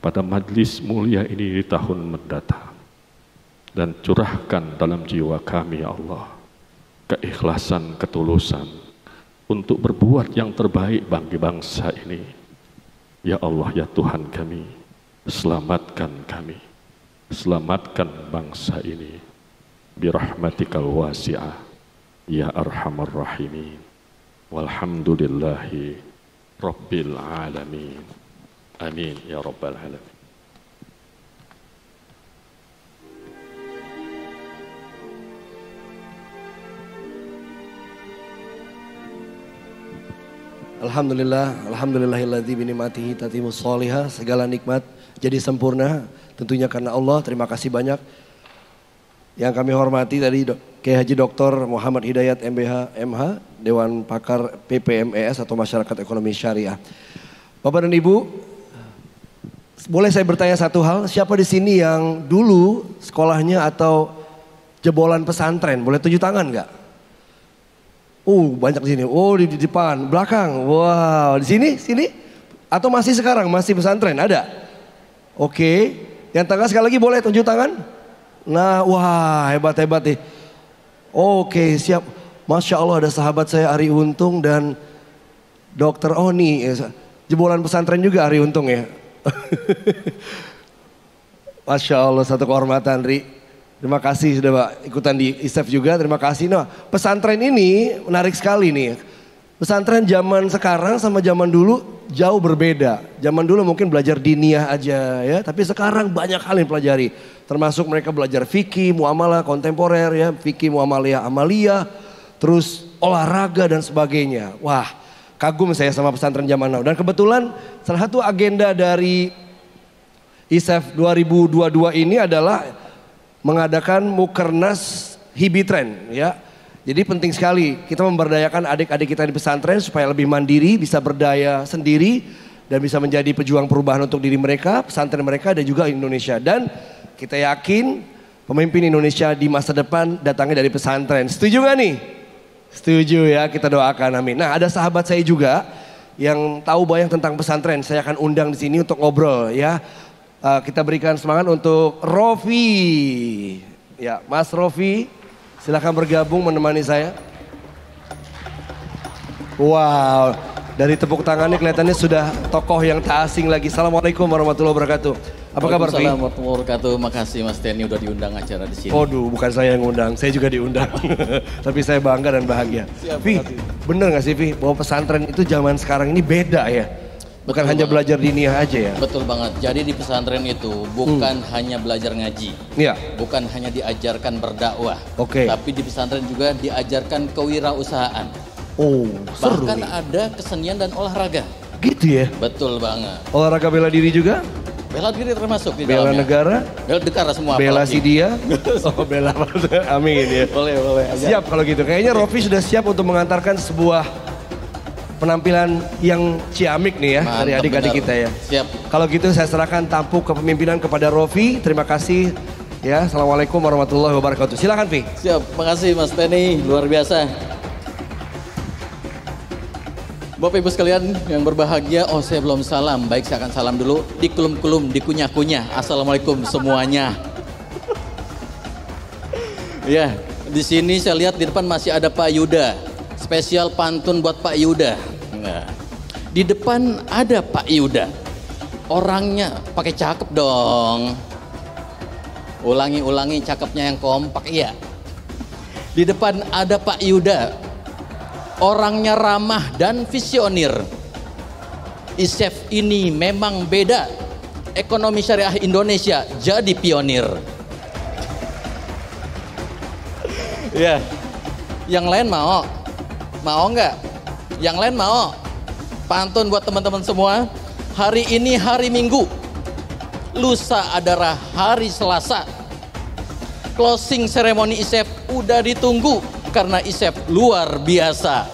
M: pada majlis mulia ini di tahun mendatang, dan curahkan dalam jiwa kami ya Allah keikhlasan, ketulusan untuk berbuat yang terbaik bagi bangsa ini. Ya Allah, ya Tuhan kami, selamatkan kami, selamatkan bangsa ini birahmatikal wasi'ah ya arhamar rahimin. Walhamdulillahi rabbil alamin. Amin ya rabbal alamin.
C: Alhamdulillah, alhamdulillahilladzi binikmatihi tatimmus sholihah. Segala nikmat jadi sempurna tentunya karena Allah. Terima kasih banyak. Yang kami hormati tadi Kiai Haji Dr. Muhammad Hidayat MBH MH, Dewan Pakar PPMES atau Masyarakat Ekonomi Syariah. Bapak dan Ibu, boleh saya bertanya satu hal, siapa di sini yang dulu sekolahnya atau jebolan pesantren? Boleh tunjuk tangan nggak? Banyak di sini. Di depan, belakang. Wow, di sini? Atau masih sekarang masih pesantren? Ada? Oke. Yang tengah sekali lagi boleh tunjuk tangan? Nah, wah, hebat nih. Oke, siap. Masya Allah, ada sahabat saya Ari Untung dan Dr. Oni. Jebolan pesantren juga Ari Untung ya. Masya Allah, satu kehormatan Ri. Terima kasih sudah ikutan di ISEF juga, terima kasih. Nah, pesantren ini menarik sekali nih. Pesantren zaman sekarang sama zaman dulu jauh berbeda. Zaman dulu mungkin belajar diniyah aja ya, tapi sekarang banyak hal yang pelajari. Termasuk mereka belajar fikih, muamalah kontemporer ya, fikih, muamalah, amaliyah, terus olahraga dan sebagainya. Wah, kagum saya sama pesantren zaman now. Dan kebetulan salah satu agenda dari ISEF 2022 ini adalah mengadakan Mukernas Hibitren ya. Jadi penting sekali kita memberdayakan adik-adik kita di pesantren supaya lebih mandiri, bisa berdaya sendiri dan bisa menjadi pejuang perubahan untuk diri mereka, pesantren mereka dan juga Indonesia. Dan kita yakin pemimpin Indonesia di masa depan datangnya dari pesantren. Setuju gak nih? Setuju ya, kita doakan, amin. Nah, ada sahabat saya juga yang tahu banyak tentang pesantren. Saya akan undang di sini untuk ngobrol ya. Kita berikan semangat untuk Rofi. Ya, Mas Rofi, silakan bergabung menemani saya. Wow, dari tepuk tangannya kelihatannya sudah tokoh yang tak asing lagi. Assalamualaikum warahmatullahi wabarakatuh. Apa kabar, Fi?
N: Waalaikumsalam warahmatullahi wabarakatuh. Makasih Mas Tenny udah diundang acara di sini.
C: Waduh, bukan saya yang ngundang, saya juga diundang. Tapi saya bangga dan bahagia. Fi, bener gak sih Fi, bahwa pesantren itu zaman sekarang ini beda ya? Bukan
N: Betul
C: hanya
N: banget.
C: belajar diniyah aja ya?
N: Betul banget. Jadi di pesantren itu bukan hanya belajar ngaji.
C: Iya.
N: Bukan hanya diajarkan berdakwah.
C: Oke.
N: Tapi di pesantren juga diajarkan kewirausahaan.
C: Oh, seru
N: Bahkan
C: nih.
N: ada kesenian dan olahraga.
C: Gitu ya?
N: Betul banget.
C: Olahraga bela diri juga?
N: Bela diri termasuk di
C: Bela
N: dalamnya.
C: negara?
N: Bela negara semua.
C: Bela
N: apalagi.
C: si dia? Oh, bela amin ya.
N: Boleh.
C: Siap kalau gitu. Kayaknya Rofi sudah siap untuk mengantarkan sebuah penampilan yang ciamik nih ya.
N: Mantap,
C: dari adik-adik
N: benar.
C: kita ya.
N: Siap.
C: Kalau gitu saya serahkan tampuk kepemimpinan kepada Rofi. Terima kasih ya. Assalamualaikum warahmatullahi wabarakatuh. Silakan Fi.
N: Siap. Makasih Mas Tenny, luar biasa. Bapak Ibu sekalian yang berbahagia, saya belum salam. Baik, saya akan salam dulu. Dikulum-kulum, dikunyah-kunyah. Assalamualaikum semuanya. Ya, di sini saya lihat di depan masih ada Pak Yuda. Spesial pantun buat Pak Yuda. Nah, di depan ada Pak Yuda. Orangnya pakai cakep dong. Ulangi cakepnya yang kompak, iya. Di depan ada Pak Yuda. Orangnya ramah dan visioner. ISEF ini memang beda. Ekonomi syariah Indonesia jadi pionir. Ya, yang lain mau? Mau nggak? Yang lain mau? Pantun buat teman-teman semua. Hari ini hari Minggu. Lusa adalah hari Selasa. Closing ceremony ISEF udah ditunggu karena ISEF luar biasa.